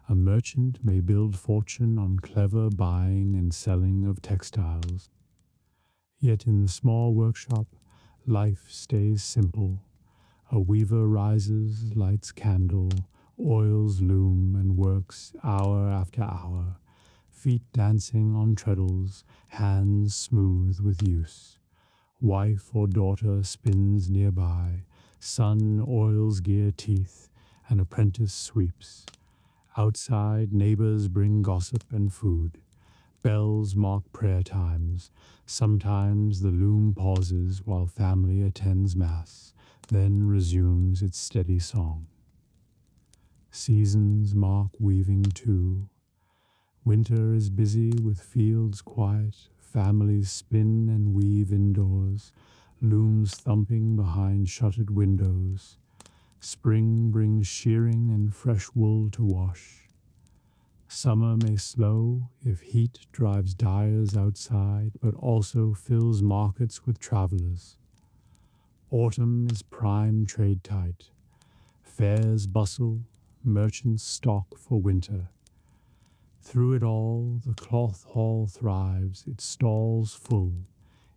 Speaker 1: A merchant may build fortune on clever buying and selling of textiles. Yet in the small workshop, life stays simple. A weaver rises, lights candle, oils loom, and works hour after hour, feet dancing on treadles, hands smooth with use. Wife or daughter spins nearby, son oils gear teeth, and apprentice sweeps. Outside, neighbors bring gossip and food. Bells mark prayer times. Sometimes the loom pauses while family attends mass, then resumes its steady song. Seasons mark weaving too. Winter is busy with fields quiet, families spin and weave indoors, looms thumping behind shuttered windows. Spring brings shearing and fresh wool to wash. Summer may slow if heat drives dyers outside, but also fills markets with travelers. Autumn is prime trade tight. Fairs bustle, merchants stock for winter. Through it all, the cloth hall thrives, its stalls full,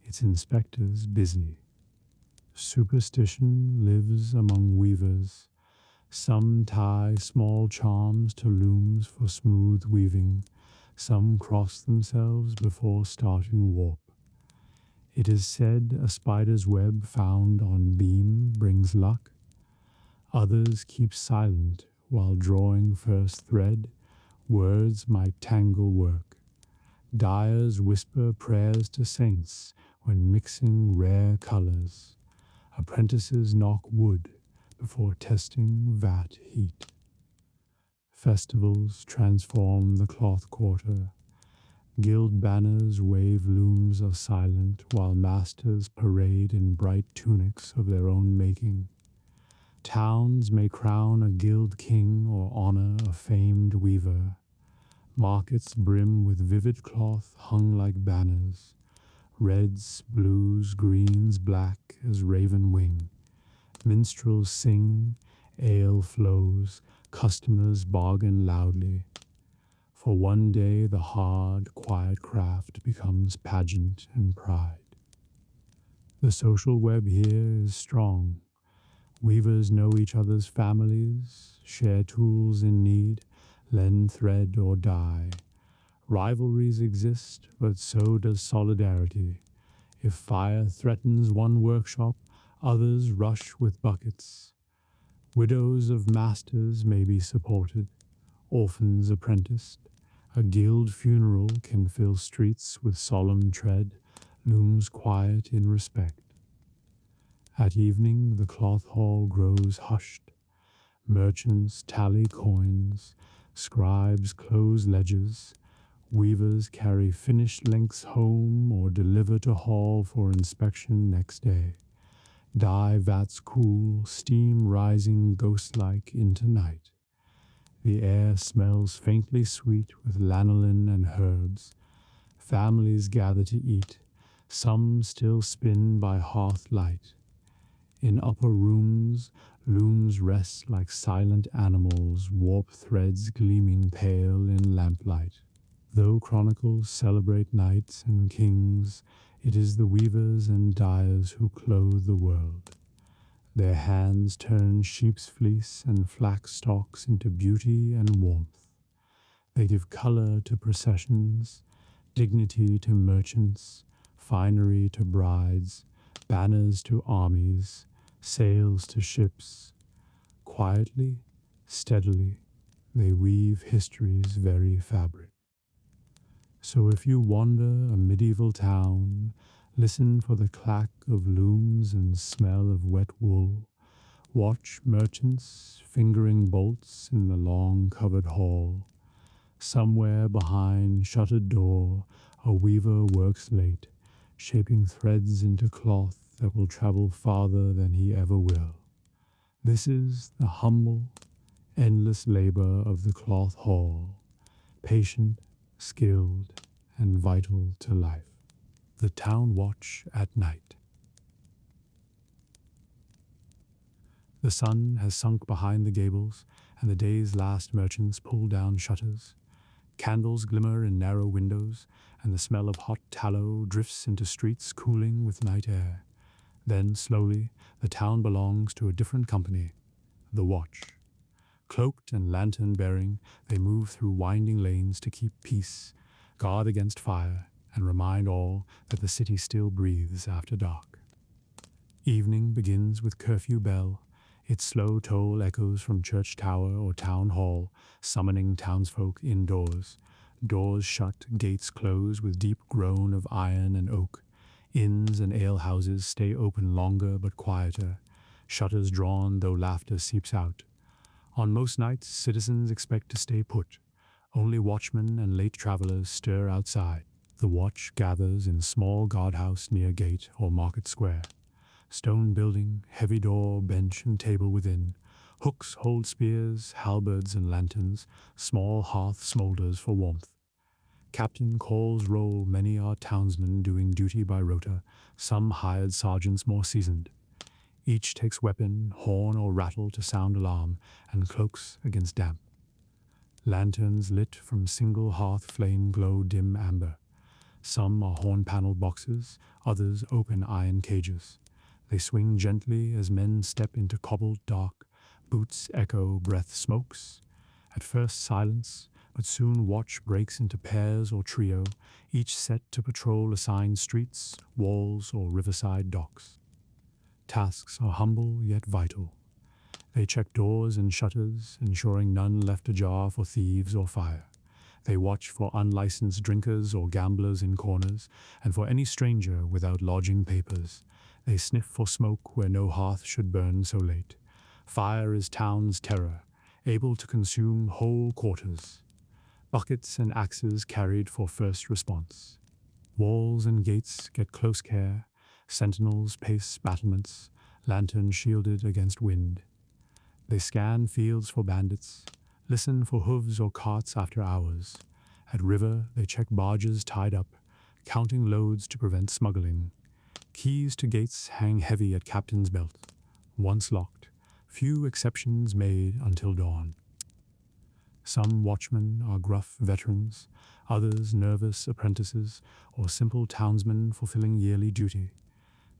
Speaker 1: its inspectors busy. Superstition lives among weavers. Some tie small charms to looms for smooth weaving. Some cross themselves before starting warp. It is said a spider's web found on beam brings luck. Others keep silent while drawing first thread. Words might tangle work. Dyers whisper prayers to saints when mixing rare colors. Apprentices knock wood before testing vat heat. Festivals transform the cloth quarter. Guild banners wave, looms are silent, while masters parade in bright tunics of their own making. Towns may crown a guild king or honor a famed weaver. Markets brim with vivid cloth hung like banners. Reds, blues, greens, black as raven wing. Minstrels sing, ale flows, customers bargain loudly. For one day the hard, quiet craft becomes pageant and pride. The social web here is strong. Weavers know each other's families, share tools in need, lend thread or dye. Rivalries exist, but so does solidarity. If fire threatens one workshop, others rush with buckets. Widows of masters may be supported, orphans apprenticed. A guild funeral can fill streets with solemn tread, looms quiet in respect. At evening the cloth hall grows hushed. Merchants tally coins, scribes close ledgers, weavers carry finished lengths home or deliver to hall for inspection next day. Dye vats cool, steam rising ghost-like into night. The air smells faintly sweet with lanolin and herbs. Families gather to eat, some still spin by hearth light. In upper rooms, looms rest like silent animals, warp threads gleaming pale in lamplight. Though chronicles celebrate knights and kings, it is the weavers and dyers who clothe the world. Their hands turn sheep's fleece and flax stalks into beauty and warmth. They give color to processions, dignity to merchants, finery to brides, banners to armies, sails to ships. Quietly, steadily, they weave history's very fabric. So if you wander a medieval town, listen for the clack of looms and smell of wet wool, watch merchants fingering bolts in the long covered hall. Somewhere behind shuttered door, a weaver works late, shaping threads into cloth that will travel farther than he ever will. This is the humble, endless labor of the cloth hall, patient, skilled, and vital to life. The Town Watch at Night. The sun has sunk behind the gables, and the day's last merchants pull down shutters. Candles glimmer in narrow windows, and the smell of hot tallow drifts into streets cooling with night air. Then, slowly, the town belongs to a different company, the Watch. Cloaked and lantern-bearing, they move through winding lanes to keep peace, guard against fire, and remind all that the city still breathes after dark. Evening begins with curfew bell. Its slow toll echoes from church tower or town hall, summoning townsfolk indoors. Doors shut, gates close with deep groan of iron and oak. Inns and alehouses stay open longer but quieter, shutters drawn though laughter seeps out. On most nights, citizens expect to stay put. Only watchmen and late travelers stir outside. The Watch gathers in small guardhouse near gate or market square. Stone building, heavy door, bench and table within. Hooks hold spears, halberds and lanterns. Small hearth smoulders for warmth. Captain calls roll, many are townsmen doing duty by rota, some hired sergeants more seasoned. Each takes weapon, horn or rattle to sound alarm, and cloaks against damp. Lanterns lit from single hearth flame glow dim amber. Some are horn-paneled boxes, others open iron cages. They swing gently as men step into cobbled dark. Boots echo, breath smokes. At first silence, but soon watch breaks into pairs or trio, each set to patrol assigned streets, walls, or riverside docks. Tasks are humble yet vital. They check doors and shutters, ensuring none left ajar for thieves or fire. They watch for unlicensed drinkers or gamblers in corners, and for any stranger without lodging papers. They sniff for smoke where no hearth should burn so late. Fire is town's terror, able to consume whole quarters. Buckets and axes carried for first response. Walls and gates get close care. Sentinels pace battlements, lanterns shielded against wind. They scan fields for bandits, listen for hooves or carts after hours. At river, they check barges tied up, counting loads to prevent smuggling. Keys to gates hang heavy at captain's belt. Once locked, few exceptions made until dawn. Some watchmen are gruff veterans, others nervous apprentices or simple townsmen fulfilling yearly duty.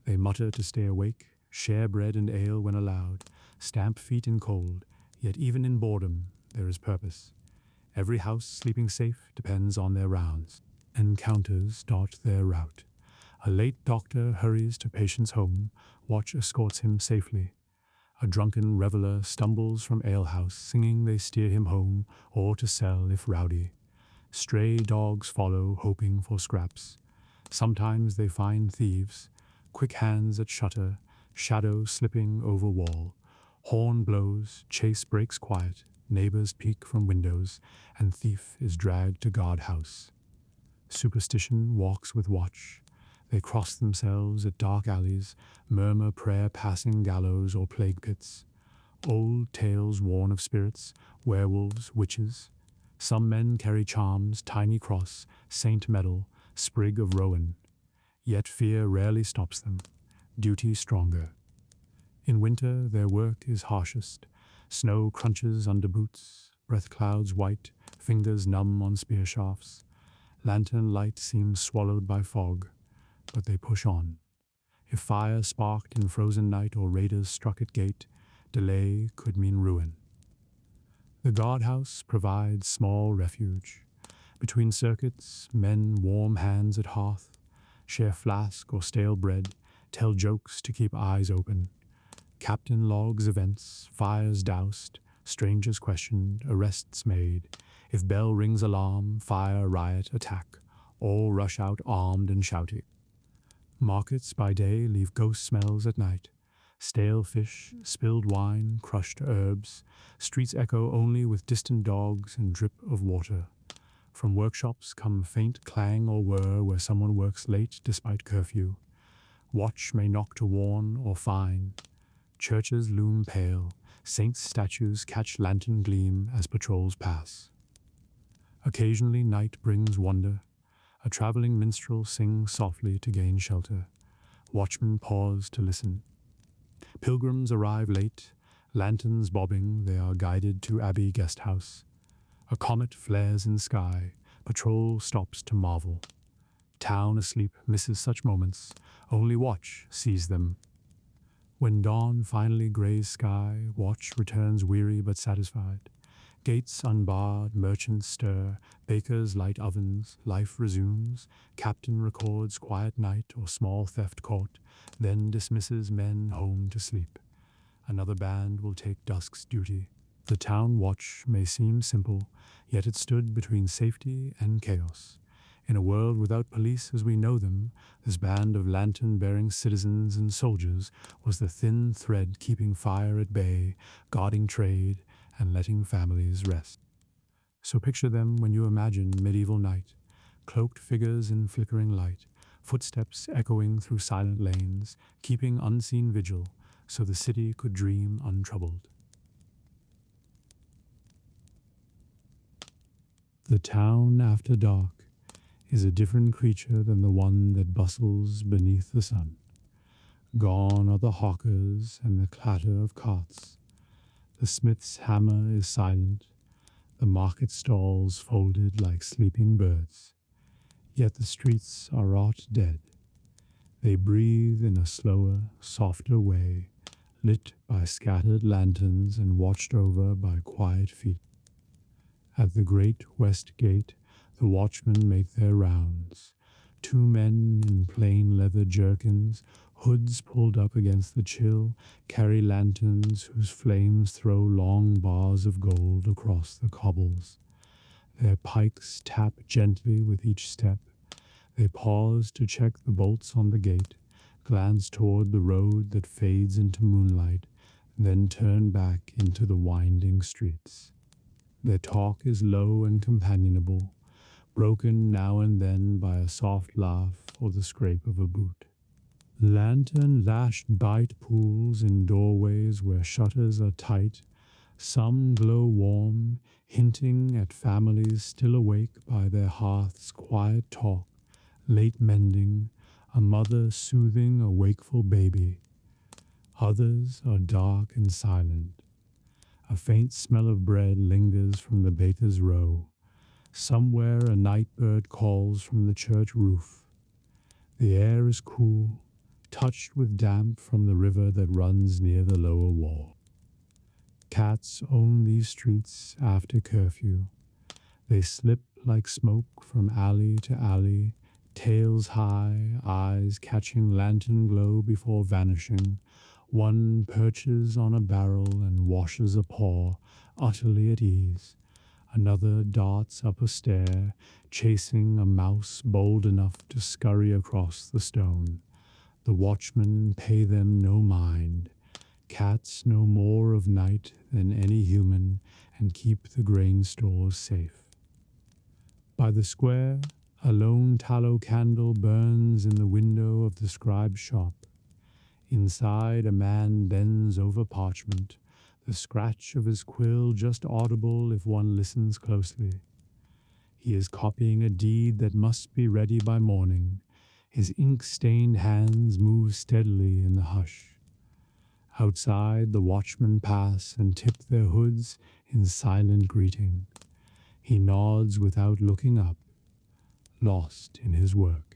Speaker 1: They mutter to stay awake, share bread and ale when allowed, stamp feet in cold, yet even in boredom there is purpose. Every house sleeping safe depends on their rounds. Encounters dot their route. A late doctor hurries to patient's home, watch escorts him safely. A drunken reveller stumbles from alehouse, singing they steer him home, or to sell if rowdy. Stray dogs follow, hoping for scraps. Sometimes they find thieves, quick hands at shutter, shadow slipping over wall. Horn blows, chase breaks quiet, neighbors peek from windows, and thief is dragged to guardhouse. Superstition walks with watch. They cross themselves at dark alleys, murmur prayer passing gallows or plague pits. Old tales warn of spirits, werewolves, witches. Some men carry charms, tiny cross, saint medal, sprig of rowan. Yet fear rarely stops them, duty stronger. In winter their work is harshest. Snow crunches under boots, breath clouds white, fingers numb on spear shafts. Lantern light seems swallowed by fog, but they push on. If fire sparked in frozen night or raiders struck at gate, delay could mean ruin. The guardhouse provides small refuge. Between circuits, men warm hands at hearth, share flask or stale bread, tell jokes to keep eyes open. Captain logs events, fires doused, strangers questioned, arrests made. If bell rings alarm, fire, riot, attack, all rush out armed and shouting. Markets by day leave ghost smells at night. Stale fish, spilled wine, crushed herbs. Streets echo only with distant dogs and drip of water. From workshops come faint clang or whir where someone works late despite curfew. Watch may knock to warn or fine. Churches loom pale. Saints' statues catch lantern gleam as patrols pass. Occasionally night brings wonder. A traveling minstrel sings softly to gain shelter. Watchmen pause to listen. Pilgrims arrive late. Lanterns bobbing, they are guided to Abbey Guest House. A comet flares in sky. Patrol stops to marvel. Town asleep misses such moments. Only Watch sees them. When dawn finally grays sky, Watch returns weary but satisfied. Gates unbarred, merchants stir, bakers light ovens, life resumes. Captain records quiet night or small theft caught, then dismisses men home to sleep. Another band will take dusk's duty. The town watch may seem simple, yet it stood between safety and chaos. In a world without police as we know them, this band of lantern-bearing citizens and soldiers was the thin thread keeping fire at bay, guarding trade, and letting families rest. So picture them when you imagine medieval night, cloaked figures in flickering light, footsteps echoing through silent lanes, keeping unseen vigil so the city could dream untroubled. The town after dark is a different creature than the one that bustles beneath the sun. Gone are the hawkers and the clatter of carts. The smith's hammer is silent, the market stalls folded like sleeping birds. Yet the streets are wrought dead. They breathe in a slower, softer way, lit by scattered lanterns and watched over by quiet feet. At the great west gate, the watchmen make their rounds. Two men in plain leather jerkins, hoods pulled up against the chill, carry lanterns whose flames throw long bars of gold across the cobbles. Their pikes tap gently with each step. They pause to check the bolts on the gate, glance toward the road that fades into moonlight, then turn back into the winding streets. Their talk is low and companionable, broken now and then by a soft laugh or the scrape of a boot. Lantern-lashed bite pools in doorways where shutters are tight, some glow warm, hinting at families still awake by their hearth's quiet talk, late mending, a mother soothing a wakeful baby. Others are dark and silent. A faint smell of bread lingers from the baker's row. Somewhere a night bird calls from the church roof. The air is cool, touched with damp from the river that runs near the lower wall. Cats own these streets after curfew. They slip like smoke from alley to alley, tails high, eyes catching lantern glow before vanishing. One perches on a barrel and washes a paw, utterly at ease. Another darts up a stair, chasing a mouse bold enough to scurry across the stone. The watchmen pay them no mind. Cats know more of night than any human and keep the grain stores safe. By the square, a lone tallow candle burns in the window of the scribe's shop. Inside, a man bends over parchment, the scratch of his quill just audible if one listens closely. He is copying a deed that must be ready by morning. His ink-stained hands move steadily in the hush. Outside, the watchmen pass and tip their hoods in silent greeting. He nods without looking up, lost in his work.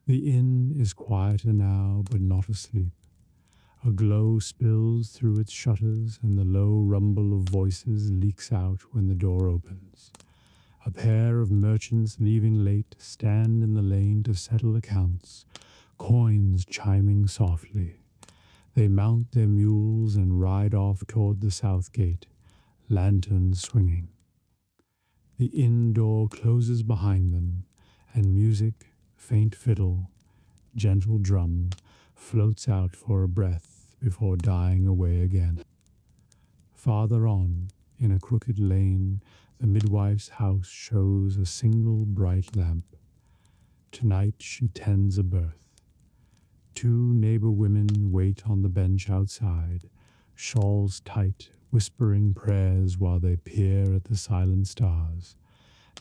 Speaker 1: The inn is quieter now, but not asleep. A glow spills through its shutters, and the low rumble of voices leaks out when the door opens. A pair of merchants leaving late stand in the lane to settle accounts, coins chiming softly. They mount their mules and ride off toward the south gate, lanterns swinging. The inn door closes behind them, and music, faint fiddle, gentle drum, floats out for a breath before dying away again. Farther on, in a crooked lane, the midwife's house shows a single bright lamp. Tonight she tends a birth. Two neighbor women wait on the bench outside, shawls tight, whispering prayers while they peer at the silent stars.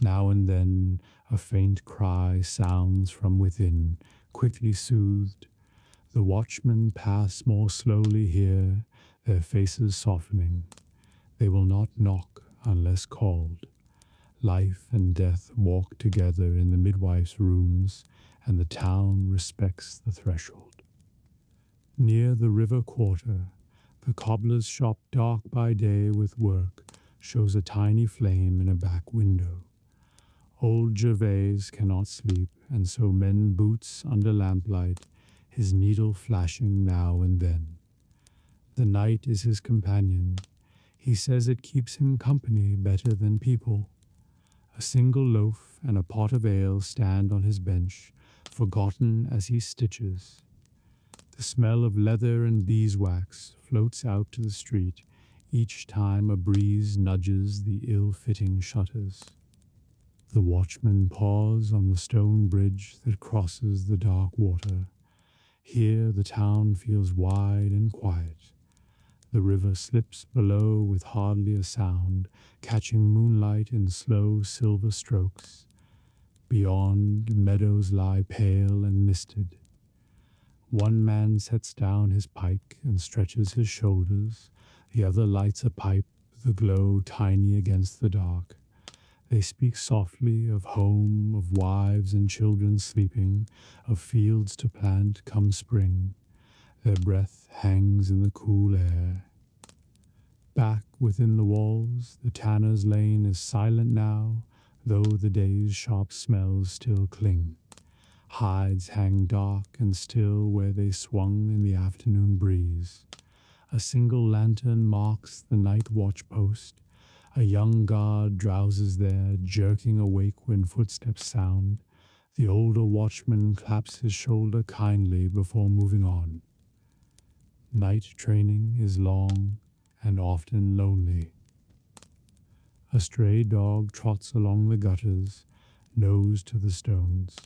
Speaker 1: Now and then a faint cry sounds from within, quickly soothed. The watchmen pass more slowly here, their faces softening. They will not knock unless called. Life and death walk together in the midwife's rooms, and the town respects the threshold. Near the river quarter, the cobbler's shop, dark by day with work, shows a tiny flame in a back window. Old Gervais cannot sleep, and so mend boots under lamplight, his needle flashing now and then. The night is his companion. He says it keeps him company better than people. A single loaf and a pot of ale stand on his bench, forgotten as he stitches. The smell of leather and beeswax floats out to the street each time a breeze nudges the ill-fitting shutters. The watchmen pause on the stone bridge that crosses the dark water. Here the town feels wide and quiet. The river slips below with hardly a sound, catching moonlight in slow silver strokes. Beyond, meadows lie pale and misted. One man sets down his pike and stretches his shoulders. The other lights a pipe, the glow tiny against the dark. They speak softly of home, of wives and children sleeping, of fields to plant come spring. Their breath hangs in the cool air. Back within the walls, the tanner's lane is silent now, though the day's sharp smells still cling. Hides hang dark and still where they swung in the afternoon breeze. A single lantern marks the night watch post. A young guard drowses there, jerking awake when footsteps sound. The older watchman claps his shoulder kindly before moving on. Night training is long and often lonely. A stray dog trots along the gutters, nose to the stones.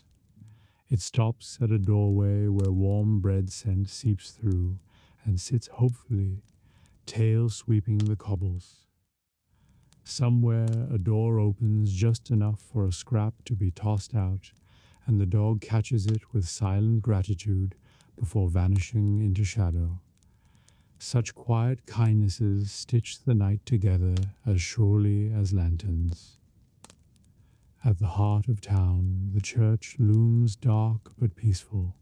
Speaker 1: It stops at a doorway where warm bread scent seeps through and sits hopefully, tail sweeping the cobbles. Somewhere a door opens just enough for a scrap to be tossed out, and the dog catches it with silent gratitude before vanishing into shadow. Such quiet kindnesses stitch the night together as surely as lanterns. At the heart of town, the church looms dark but peaceful.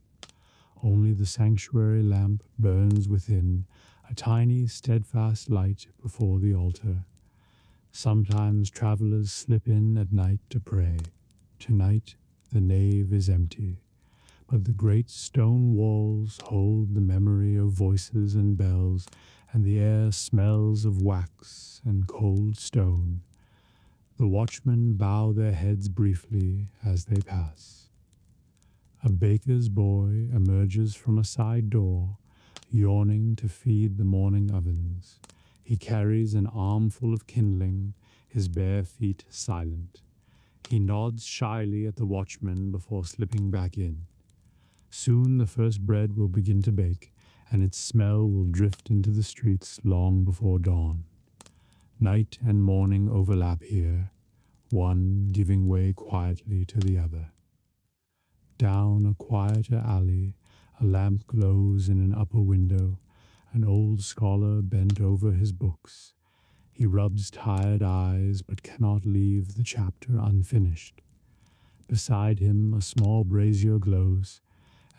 Speaker 1: Only the sanctuary lamp burns within, a tiny steadfast light before the altar. Sometimes travelers slip in at night to pray. Tonight the nave is empty, but the great stone walls hold the memory of voices and bells, and the air smells of wax and cold stone. The watchmen bow their heads briefly as they pass. A baker's boy emerges from a side door, yawning to feed the morning ovens. He carries an armful of kindling, his bare feet silent. He nods shyly at the watchman before slipping back in. Soon the first bread will begin to bake, and its smell will drift into the streets long before dawn. Night and morning overlap here, one giving way quietly to the other. Down a quieter alley, a lamp glows in an upper window, an old scholar bent over his books. He rubs tired eyes but cannot leave the chapter unfinished. Beside him a small brazier glows,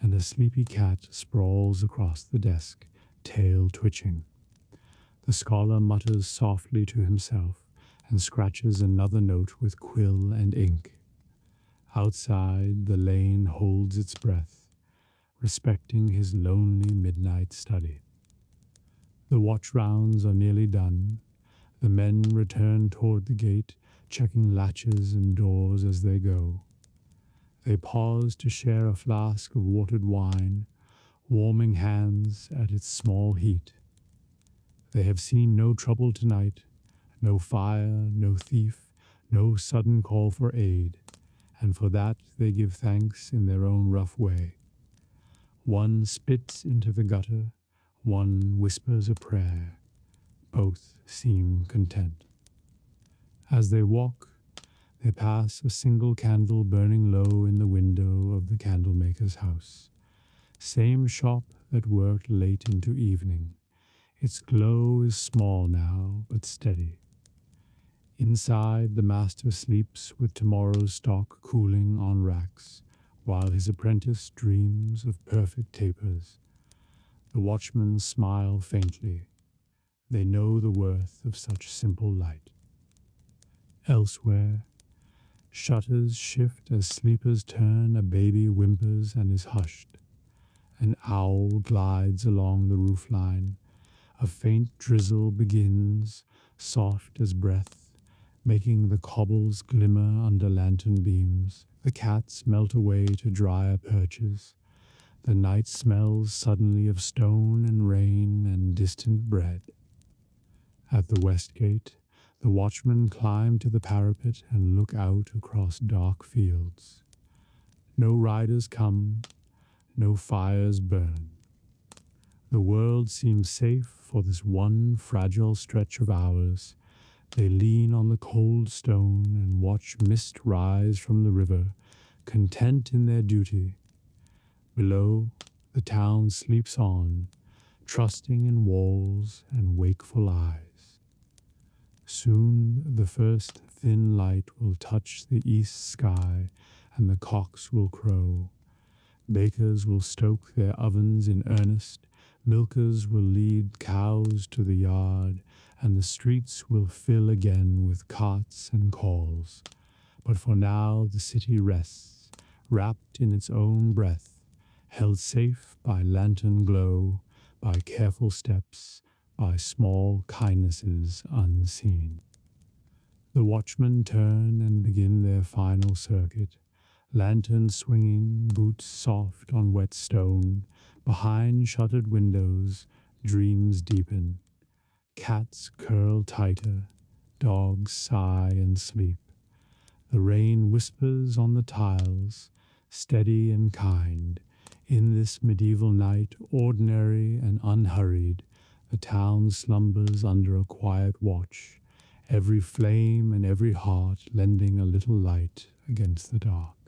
Speaker 1: and a sleepy cat sprawls across the desk, tail twitching. The scholar mutters softly to himself and scratches another note with quill and ink. Outside, the lane holds its breath, respecting his lonely midnight study. The watch rounds are nearly done. The men return toward the gate, checking latches and doors as they go. They pause to share a flask of watered wine, warming hands at its small heat. They have seen no trouble tonight, no fire, no thief, no sudden call for aid, and for that they give thanks in their own rough way. One spits into the gutter, one whispers a prayer. Both seem content. As they walk, They pass a single candle burning low in the window of the candlemaker's house. Same shop that worked late into evening. Its glow is small now, but steady. Inside, the master sleeps with tomorrow's stock cooling on racks, while his apprentice dreams of perfect tapers. The watchmen smile faintly. They know the worth of such simple light. Elsewhere, shutters shift as sleepers turn, a baby whimpers and is hushed. An owl glides along the roofline. A faint drizzle begins, soft as breath, making the cobbles glimmer under lantern beams. The cats melt away to drier perches. The night smells suddenly of stone and rain and distant bread. At the west gate, the watchmen climb to the parapet and look out across dark fields. No riders come, no fires burn. The world seems safe for this one fragile stretch of hours. They lean on the cold stone and watch mist rise from the river, content in their duty. Below, the town sleeps on, trusting in walls and wakeful eyes. Soon the first thin light will touch the east sky, and the cocks will crow. Bakers will stoke their ovens in earnest, milkers will lead cows to the yard, and the streets will fill again with carts and calls. But for now the city rests, wrapped in its own breath, held safe by lantern glow, by careful steps, by small kindnesses unseen. The watchmen turn and begin their final circuit, lanterns swinging, boots soft on wet stone. Behind shuttered windows, dreams deepen. Cats curl tighter, dogs sigh and sleep. The rain whispers on the tiles, steady and kind. In this medieval night, ordinary and unhurried, the town slumbers under a quiet watch, every flame and every heart lending a little light against the dark.